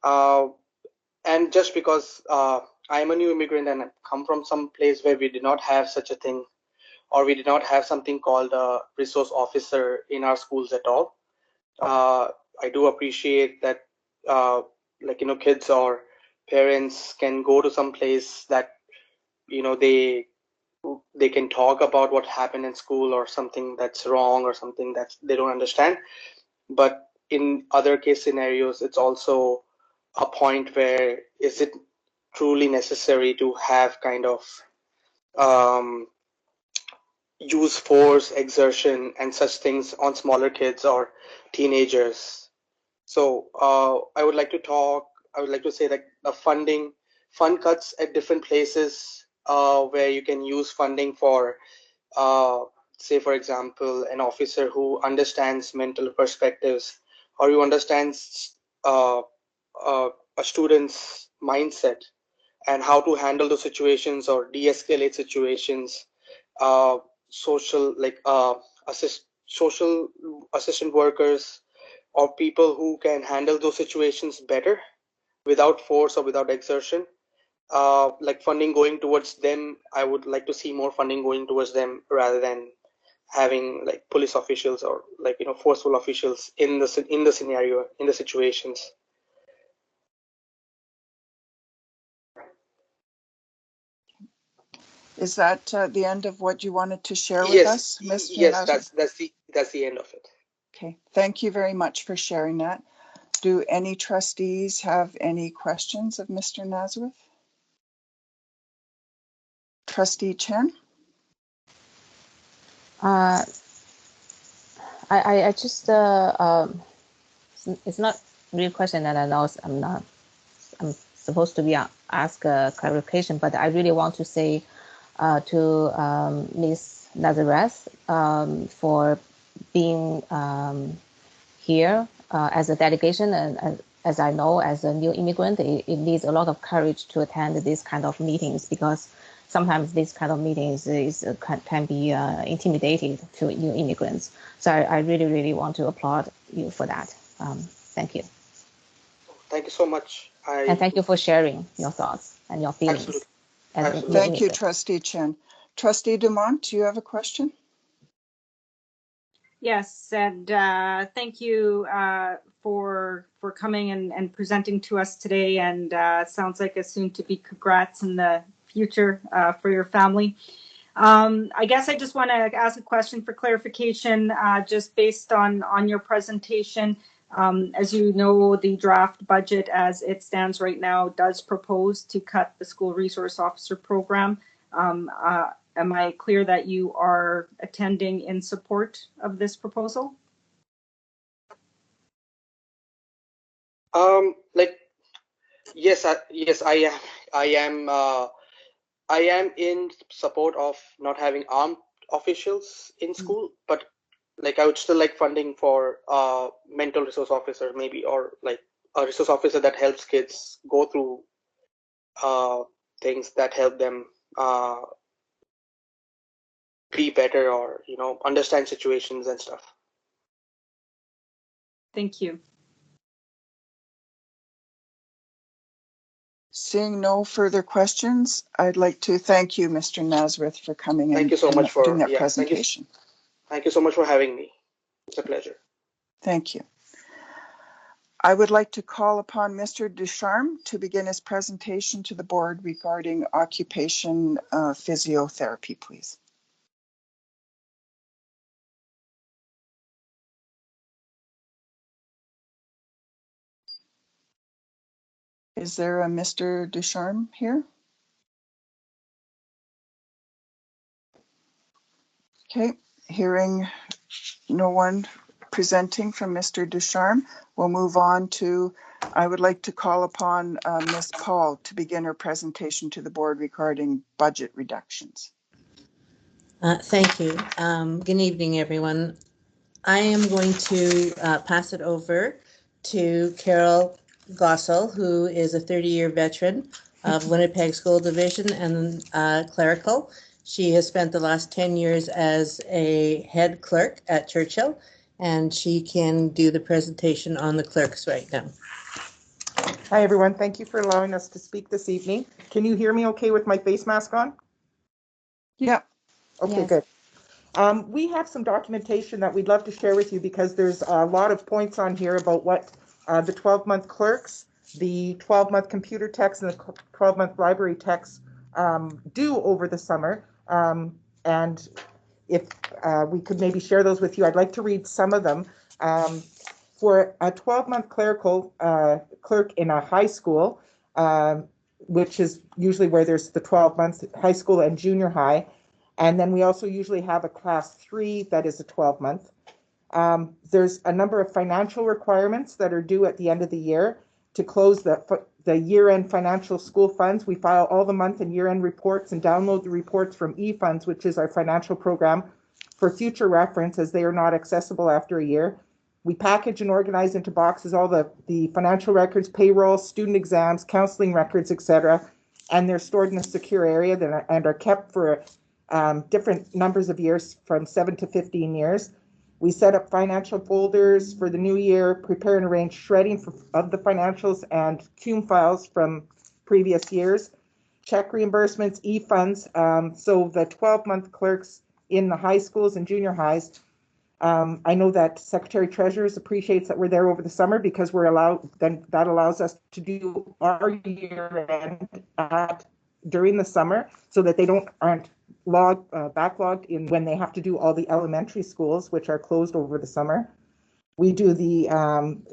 And just because I'm a new immigrant and I come from some place where we did not have such a thing, or we did not have something called a resource officer in our schools at all, I do appreciate that kids or parents can go to some place that they can talk about what happened in school, or something that's wrong, or something that they don't understand. But in other case scenarios, it's also a point where is it truly necessary to have kind of use force, exertion, and such things on smaller kids or teenagers? So I would like to say that fund cuts at different places where you can use funding for, say, for example, an officer who understands mental perspectives, or who understands a student's mindset and how to handle those situations or de-escalate situations. Social assistant workers, or people who can handle those situations better without force or without exertion. Like funding going towards them, I would like to see more funding going towards them rather than having like police officials or forceful officials in the scenario, in the situations. Is that the end of what you wanted to share with us, Mr. Yes, Nazareth? that's the end of it. Okay, thank you very much for sharing that. Do any trustees have any questions of Mr. Nazareth? Trustee Chen? I just it's not real question that I know I'm supposed to be ask a clarification, but I really want to say to Ms. Nazareth for being here as a delegation, and as I know, as a new immigrant, it needs a lot of courage to attend these kind of meetings, because sometimes these kind of meetings can be intimidating to new immigrants. So I really, really want to applaud you for that. Thank you. Thank you so much. And thank you for sharing your thoughts and your feelings. Absolutely. As Absolutely. Thank you, Trustee Chen. Trustee Dumont, do you have a question? Yes, and thank you for coming and presenting to us today. And sounds like a soon-to-be congrats in the future for your family. I guess I just want to ask a question for clarification, just based on your presentation. As you know, the draft budget as it stands right now does propose to cut the school resource officer program. Am I clear that you are attending in support of this proposal? Yes, I am in support of not having armed officials in school, but like I would still like funding for mental resource officer maybe, or like a resource officer that helps kids go through things that help them be better, or understand situations and stuff. Thank you. Seeing no further questions, I'd like to thank you, Mr. Nazareth, for coming Thank you so much for doing that presentation. Thank you so much for having me. It's a pleasure. Thank you. I would like to call upon Mr. Ducharme to begin his presentation to the board regarding occupation physiotherapy, please. Is there a Mr. Ducharme here? Okay, hearing no one presenting from Mr. Ducharme, we'll move on to, I would like to call upon Ms. Paul to begin her presentation to the board regarding budget reductions. Thank you. Good evening, everyone. I am going to pass it over to Carol Gossel, who is a 30-year veteran of Winnipeg School Division and clerical. She has spent the last 10 years as a head clerk at Churchill, and she can do the presentation on the clerks right now. Hi, everyone. Thank you for allowing us to speak this evening. Can you hear me okay with my face mask on? Yeah. Okay, Yes. good. We have some documentation that we'd love to share with you, because there's a lot of points on here about what the 12-month clerks, the 12-month computer techs, and the 12-month library techs do over the summer. And if we could maybe share those with you, I'd like to read some of them. For a 12-month clerical clerk in a high school, which is usually where there's the 12 months, high school and junior high, and then we also usually have a class 3 that is a 12-month. There's a number of financial requirements that are due at the end of the year. To close the year-end financial school funds, we file all the month and year-end reports and download the reports from eFunds, which is our financial program, for future reference, as they are not accessible after a year. We package and organize into boxes all the financial records, payroll, student exams, counseling records, etc., and they're stored in a secure area and are kept for different numbers of years, from 7 to 15 years. We set up financial folders for the new year, prepare and arrange shredding of the financials and CUME files from previous years, check reimbursements, e-funds. So the 12-month clerks in the high schools and junior highs, I know that Secretary Treasurers appreciates that we're there over the summer, because that allows us to do our year end during the summer, so that they aren't backlogged in when they have to do all the elementary schools, which are closed over the summer. We do the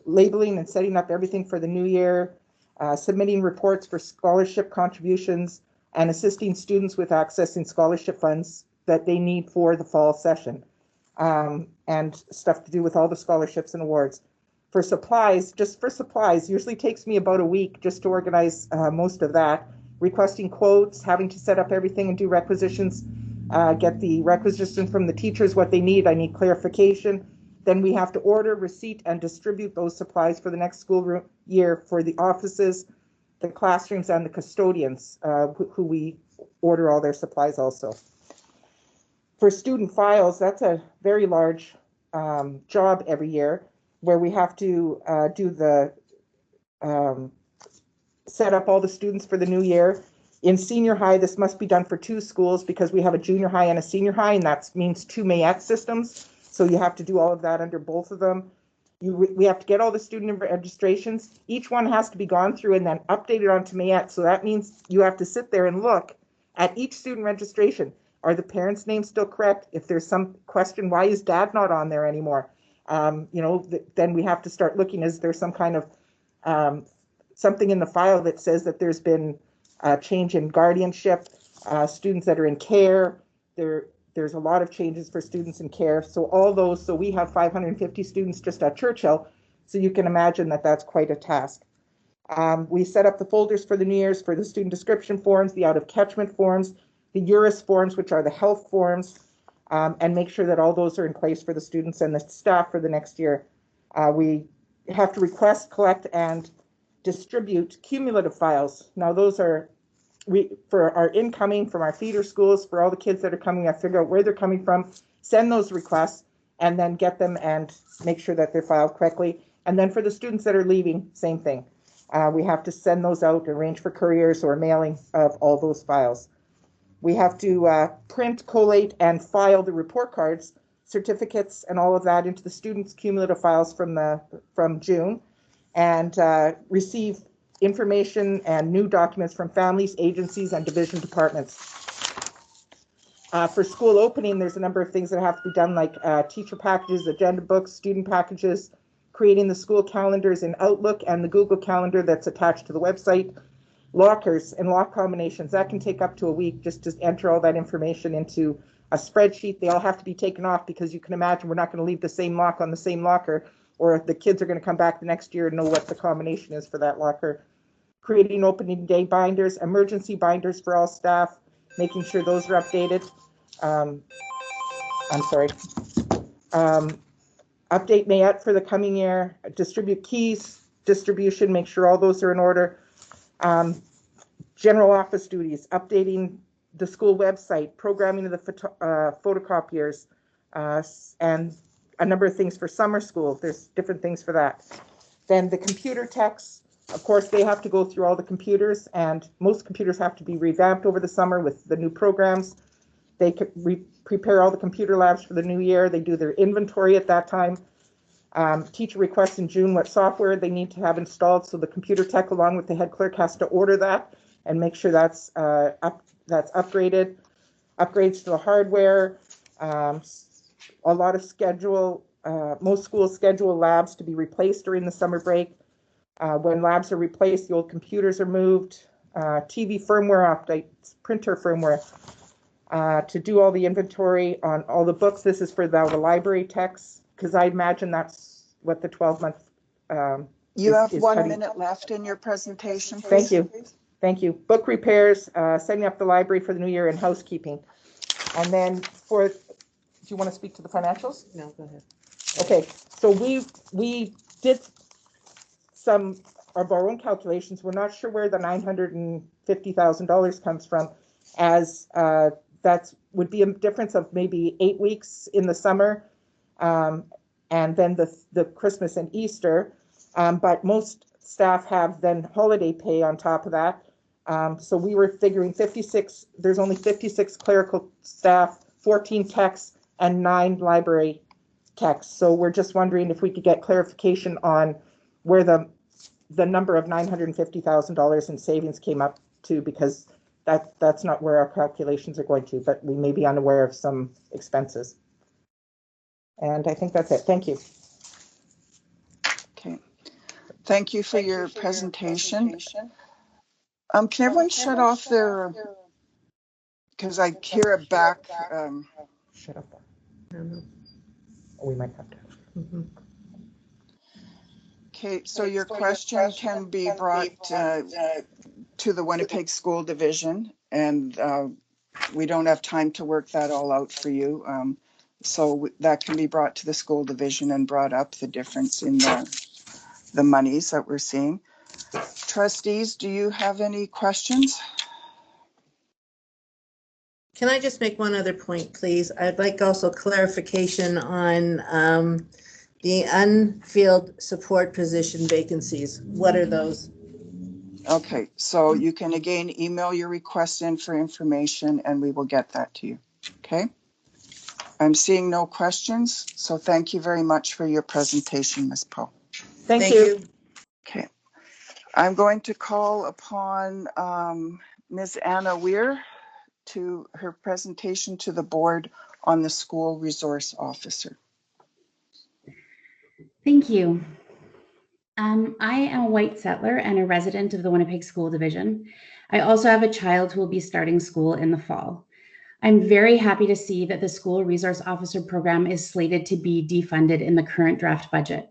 labeling and setting up everything for the new year, submitting reports for scholarship contributions, and assisting students with accessing scholarship funds that they need for the fall session, and stuff to do with all the scholarships and awards. For supplies, just for supplies, usually takes me about a week just to organize most of that. Requesting quotes, having to set up everything and do requisitions, get the requisitions from the teachers, what they need. I need clarification. Then we have to order, receipt, and distribute those supplies for the next school year for the offices, the classrooms, and the custodians, who we order all their supplies also. For student files, that's a very large job every year, where we have to do the set up all the students for the new year. In senior high, this must be done for 2 schools because we have a junior high and a senior high, and that means 2 Mayette systems. So you have to do all of that under both of them. We have to get all the student registrations. Each one has to be gone through and then updated onto Mayette. So that means you have to sit there and look at each student registration. Are the parents' names still correct? If there's some question, why is dad not on there anymore? Then we have to start looking, is there some kind of something in the file that says that there's been a change in guardianship, students that are in care. There's a lot of changes for students in care. So all those, so we have 550 students just at Churchill. So you can imagine that that's quite a task. We set up the folders for the New Year's for the student description forms, the out of catchment forms, the URIS forms, which are the health forms, and make sure that all those are in place for the students and the staff for the next year. We have to request, collect, and distribute cumulative files. Now those are for our incoming from our feeder schools, for all the kids that are coming, I figure out where they're coming from, send those requests, and then get them and make sure that they're filed correctly. And then for the students that are leaving, same thing. We have to send those out, arrange for couriers or mailing of all those files. We have to print, collate, and file the report cards, certificates, and all of that into the students' cumulative files from June, and receive information and new documents from families, agencies, and division departments. For school opening, there's a number of things that have to be done, like teacher packages, agenda books, student packages, creating the school calendars in Outlook and the Google Calendar that's attached to the website, lockers and lock combinations. That can take up to a week just to enter all that information into a spreadsheet. They all have to be taken off because you can imagine we're not going to leave the same lock on the same locker, or the kids are going to come back the next year and know what the combination is for that locker. Creating opening day binders, emergency binders for all staff, making sure those are updated. Update Mayette for the coming year, distribute keys, distribution, make sure all those are in order. General office duties, updating the school website, programming of the photocopiers, and a number of things for summer school. There's different things for that. Then the computer techs, of course, they have to go through all the computers, and most computers have to be revamped over the summer with the new programs. They prepare all the computer labs for the new year. They do their inventory at that time. Teacher requests in June what software they need to have installed, so the computer tech, along with the head clerk, has to order that and make sure that's upgraded. Upgrades to the hardware. A lot of most schools schedule labs to be replaced during the summer break. When labs are replaced, the old computers are moved. TV firmware updates, printer firmware. To do all the inventory on all the books. This is for the library techs, because I imagine that's what the 12-month You have 1 minute left in your presentation, please. Thank you. Thank you. Book repairs, setting up the library for the new year, and housekeeping. And then do you want to speak to the financials? No, go ahead. Okay, so we did some of our own calculations. We're not sure where the $950,000 comes from, as that would be a difference of maybe 8 weeks in the summer, and then the Christmas and Easter. But most staff have then holiday pay on top of that. So we were figuring 56, there's only 56 clerical staff, 14 techs, and 9 library techs. So we're just wondering if we could get clarification on where the number of $950,000 in savings came up to, because that's not where our calculations are going to, but we may be unaware of some expenses. And I think that's it. Thank you. Thank you for your presentation. Can everyone shut off their, because I hear a back. Shut up. We might have to. Okay, so your question can be brought to the Winnipeg School Division, and we don't have time to work that all out for you. So that can be brought to the school division and brought up, the difference in the monies that we're seeing. Trustees, do you have any questions? Can I just make one other point, please? I'd like also clarification on the unfilled support position vacancies. What are those? Okay, so you can again email your request in for information and we will get that to you. Okay. I'm seeing no questions, so thank you very much for your presentation, Ms. Poe. Thank you. Okay. I'm going to call upon Ms. Anna Weier to her presentation to the board on the school resource officer. Thank you. I am a white settler and a resident of the Winnipeg School Division. I also have a child who will be starting school in the fall. I'm very happy to see that the School Resource Officer program is slated to be defunded in the current draft budget.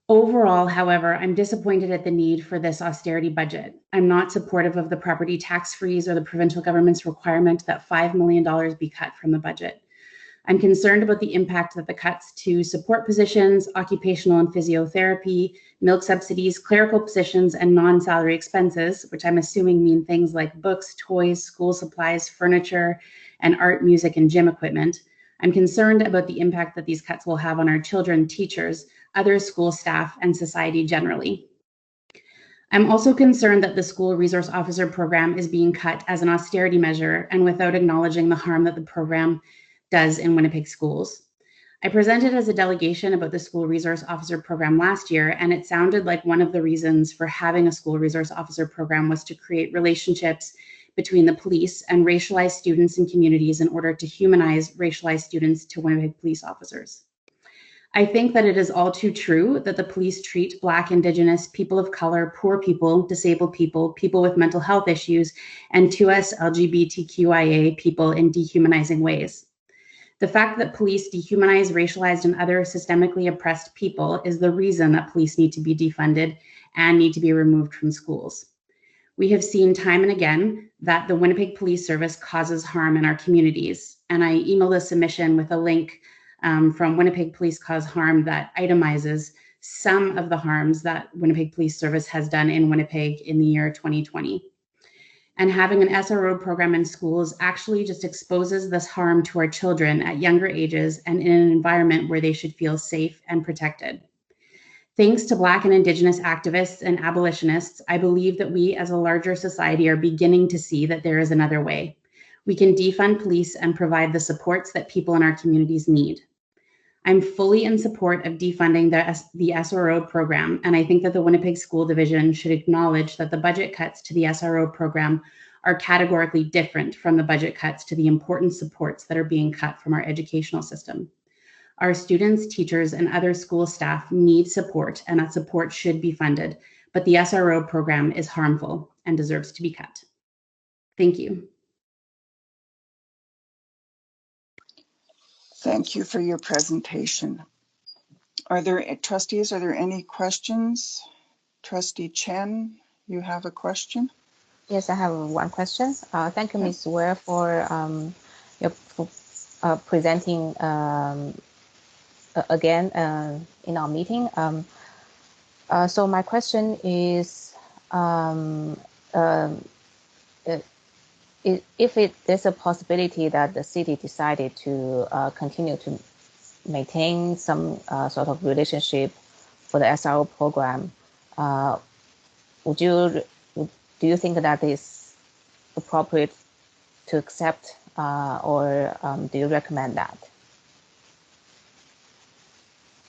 Overall, however, I'm disappointed at the need for this austerity budget. I'm not supportive of the property tax freeze or the provincial government's requirement that $5 million be cut from the budget. I'm concerned about the impact that the cuts to support positions, occupational and physiotherapy, milk subsidies, clerical positions, and non-salary expenses, which I'm assuming mean things like books, toys, school supplies, furniture, and art, music, and gym equipment. I'm concerned about the impact that these cuts will have on our children, teachers, other school staff, and society generally. I'm also concerned that the School Resource Officer program is being cut as an austerity measure and without acknowledging the harm that the program does in Winnipeg schools. I presented as a delegation about the School Resource Officer program last year, and it sounded like one of the reasons for having a School Resource Officer program was to create relationships between the police and racialized students and communities in order to humanize racialized students to Winnipeg police officers. I think that it is all too true that the police treat Black, Indigenous, people of color, poor people, disabled people, people with mental health issues, and to us LGBTQIA people in dehumanizing ways. The fact that police dehumanize racialized and other systemically oppressed people is the reason that police need to be defunded and need to be removed from schools. We have seen time and again that the Winnipeg Police Service causes harm in our communities. And I emailed a submission with a link from Winnipeg Police Cause Harm that itemizes some of the harms that Winnipeg Police Service has done in Winnipeg in the year 2020. And having an SRO program in schools actually just exposes this harm to our children at younger ages and in an environment where they should feel safe and protected. Thanks to Black and Indigenous activists and abolitionists, I believe that we as a larger society are beginning to see that there is another way. We can defund police and provide the supports that people in our communities need. I'm fully in support of defunding the SRO program, and I think that the Winnipeg School Division should acknowledge that the budget cuts to the SRO program are categorically different from the budget cuts to the important supports that are being cut from our educational system. Our students, teachers, and other school staff need support, and that support should be funded, but the SRO program is harmful and deserves to be cut. Thank you. Thank you for your presentation. Are there, trustees, are there any questions? Trustee Chen, you have a question? Yes, I have one question. Thank you, Ms. Weier, for your presenting again in our meeting. So my question is, if there's a possibility that the city decided to continue to maintain some sort of relationship for the SRO program, do you think that is appropriate to accept, or do you recommend that?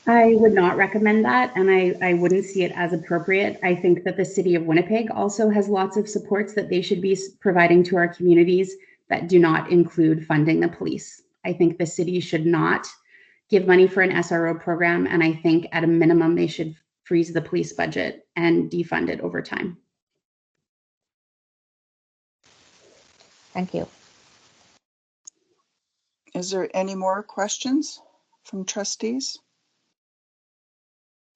I would not recommend that, and I wouldn't see it as appropriate. I think that the city of Winnipeg also has lots of supports that they should be providing to our communities that do not include funding the police. I think the city should not give money for an SRO program, and I think at a minimum they should freeze the police budget and defund it over time. Thank you. Is there any more questions from trustees?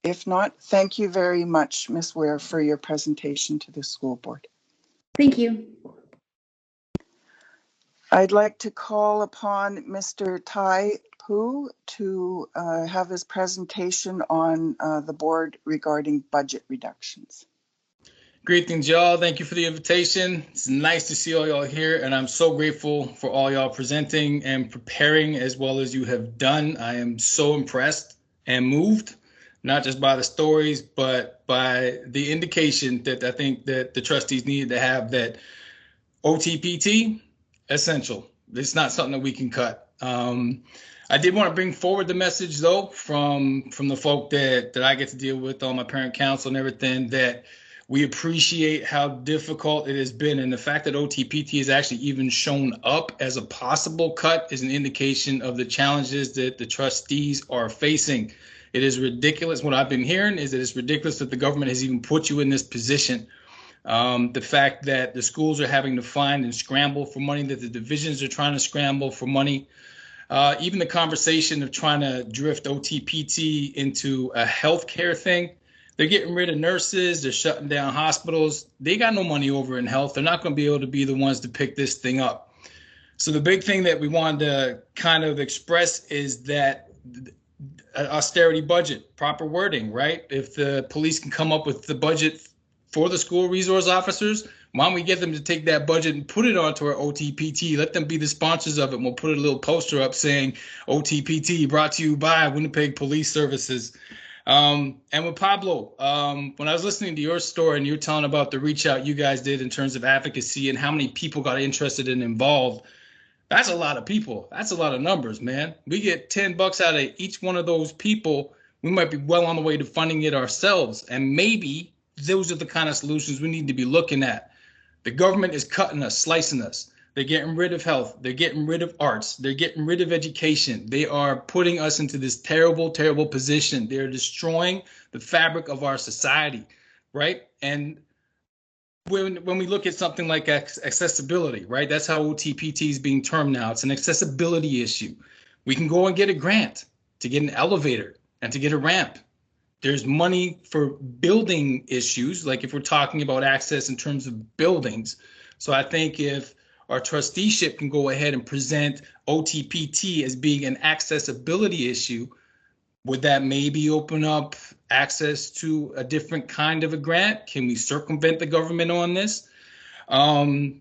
If not, thank you very much, Ms. Ware, for your presentation to the school board. Thank you. I'd like to call upon Mr. Tai Pu to have his presentation on the board regarding budget reductions. Greetings, y'all. Thank you for the invitation. It's nice to see all y'all here, and I'm so grateful for all y'all presenting and preparing as well as you have done. I am so impressed and moved, not just by the stories, but by the indication that I think that the trustees needed to have, that OTPT, essential. It's not something that we can cut. I did want to bring forward the message, though, from the folk that I get to deal with on my parent council and everything, that we appreciate how difficult it has been. And the fact that OTPT has actually even shown up as a possible cut is an indication of the challenges that the trustees are facing. It is ridiculous. What I've been hearing is that it's ridiculous that the government has even put you in this position. The fact that the schools are having to find and scramble for money, that the divisions are trying to scramble for money. Even the conversation of trying to drift OTPT into a healthcare thing. They're getting rid of nurses. They're shutting down hospitals. They got no money over in health. They're not going to be able to be the ones to pick this thing up. So the big thing that we wanted to kind of express is that austerity budget, proper wording, right? If the police can come up with the budget for the school resource officers, why don't we get them to take that budget and put it onto our OTPT? Let them be the sponsors of it. And we'll put a little poster up saying OTPT brought to you by Winnipeg Police Services. And with Pablo, when I was listening to your story and you were telling about the reach out you guys did in terms of advocacy and how many people got interested and involved, that's a lot of people. That's a lot of numbers, man. We get $10 out of each one of those people. We might be well on the way to funding it ourselves. And maybe those are the kind of solutions we need to be looking at. The government is cutting us, slicing us. They're getting rid of health. They're getting rid of arts. They're getting rid of education. They are putting us into this terrible, terrible position. They're destroying the fabric of our society, right? And when we look at something like accessibility, right? That's how OTPT is being termed now. It's an accessibility issue. We can go and get a grant to get an elevator and to get a ramp. There's money for building issues, like if we're talking about access in terms of buildings. So I think if our trusteeship can go ahead and present OTPT as being an accessibility issue, would that maybe open up access to a different kind of a grant? Can we circumvent the government on this? I mean,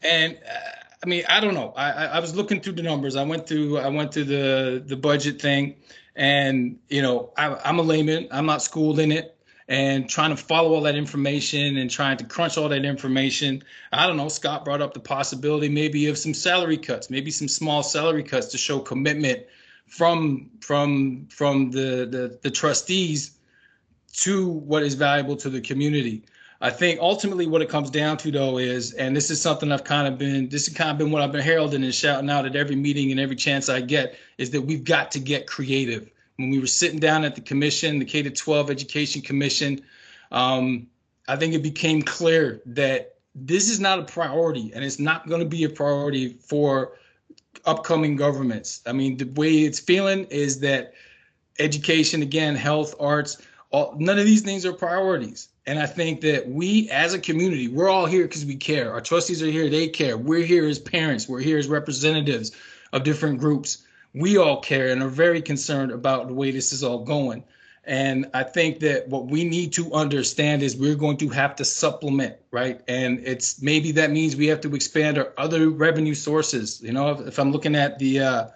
I don't know. I was looking through the numbers. I went through the budget thing, and I'm a layman. I'm not schooled in it. And trying to follow all that information and trying to crunch all that information. I don't know, Scott brought up the possibility maybe of some salary cuts, maybe some small salary cuts to show commitment from the trustees to what is valuable to the community. I think ultimately what it comes down to, though, is, and this is something this has kind of been what I've been heralding and shouting out at every meeting and every chance I get, is that we've got to get creative. When we were sitting down at the commission, the K-12 Education Commission, I think it became clear that this is not a priority, and it's not going to be a priority for upcoming governments. I mean, the way it's feeling is that education, again, health, arts, none of these things are priorities. And I think that we as a community, we're all here because we care. Our trustees are here, they care. We're here as parents. We're here as representatives of different groups. We all care and are very concerned about the way this is all going. And I think that what we need to understand is we're going to have to supplement, right? And it's maybe that means we have to expand our other revenue sources. If I'm looking at the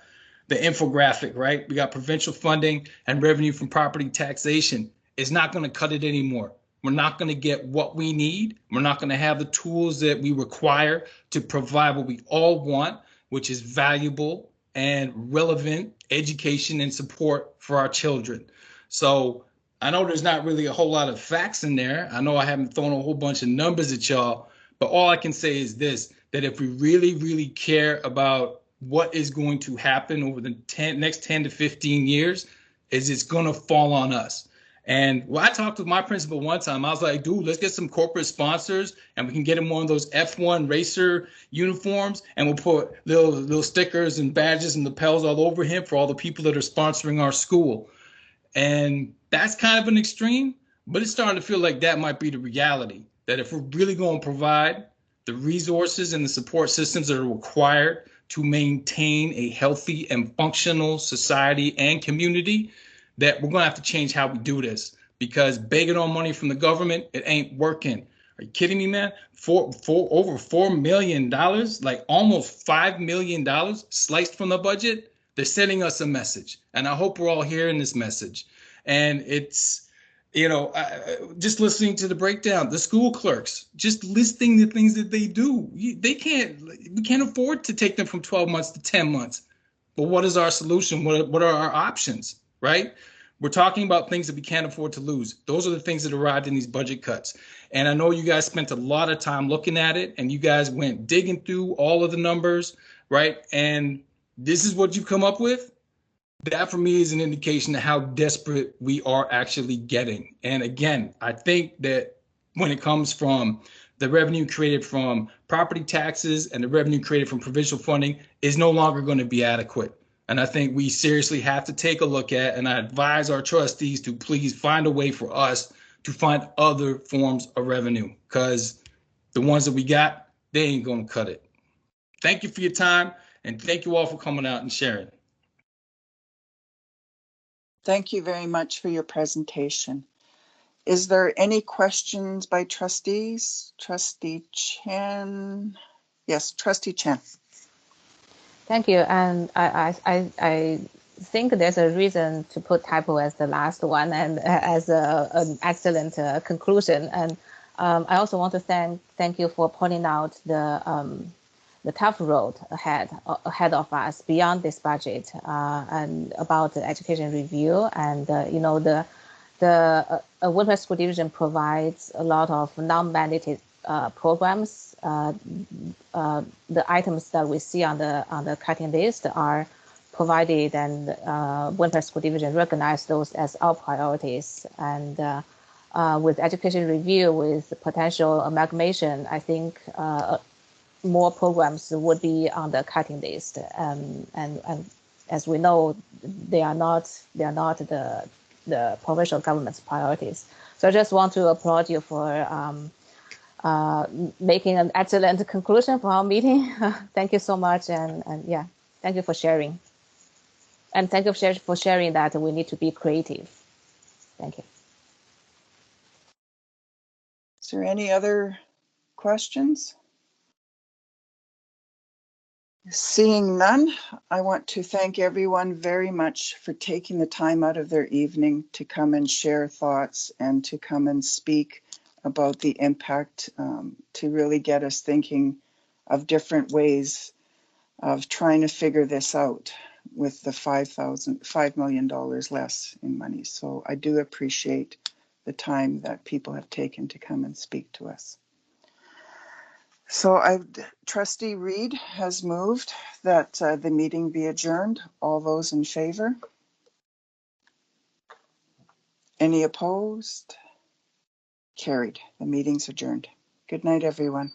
infographic, right? We got provincial funding and revenue from property taxation. It's not going to cut it anymore. We're not going to get what we need. We're not going to have the tools that we require to provide what we all want, which is valuable and relevant education and support for our children. So I know there's not really a whole lot of facts in there. I know I haven't thrown a whole bunch of numbers at y'all, but all I can say is this, that if we really, really care about what is going to happen over the next 10 to 15 years, is it's going to fall on us. And well, I talked with my principal one time. I was like, dude, let's get some corporate sponsors and we can get them one of those F1 racer uniforms and we'll put little stickers and badges and lapels all over him for all the people that are sponsoring our school. And that's kind of an extreme, but it's starting to feel like that might be the reality, that if we're really going to provide the resources and the support systems that are required to maintain a healthy and functional society and community, that we're going to have to change how we do this, because begging on money from the government, it ain't working. Are you kidding me, man? Over $4 million, like almost $5 million sliced from the budget. They're sending us a message, and I hope we're all hearing this message. And it's, just listening to the breakdown, the school clerks, just listing the things that they do. We can't afford to take them from 12 months to 10 months. But what is our solution? What are our options, right? We're talking about things that we can't afford to lose. Those are the things that arrived in these budget cuts. And I know you guys spent a lot of time looking at it, and you guys went digging through all of the numbers, right? And this is what you come up with. That for me is an indication of how desperate we are actually getting. And again, I think that when it comes from the revenue created from property taxes and the revenue created from provincial funding is no longer going to be adequate. And I think we seriously have to take a look at, and I advise our trustees to please find a way for us to find other forms of revenue, because the ones that we got, they ain't going to cut it. Thank you for your time, and thank you all for coming out and sharing. Thank you very much for your presentation. Is there any questions by trustees? Trustee Chen? Yes, Trustee Chen. Thank you. And I think there's a reason to put typo as the last one and as an excellent conclusion. And I also want to thank you for pointing out the tough road ahead of us beyond this budget, and about the education review. And the Winnipeg School Division provides a lot of non-mandated programs. The items that we see on the cutting list are provided, and Winnipeg School Division recognize those as our priorities. And with education review, with potential amalgamation, I think more programs would be on the cutting list. And as we know, they are not the provincial government's priorities. So I just want to applaud you for making an excellent conclusion for our meeting. Thank you so much, and yeah, thank you for sharing. And thank you for sharing that we need to be creative. Thank you. Is there any other questions? Seeing none, I want to thank everyone very much for taking the time out of their evening to come and share thoughts and to come and speak about the impact, to really get us thinking of different ways of trying to figure this out with the $5 million less in money. So I do appreciate the time that people have taken to come and speak to us. So Trustee Reed has moved that the meeting be adjourned. All those in favor? Any opposed? Carried. The meeting's adjourned. Good night, everyone.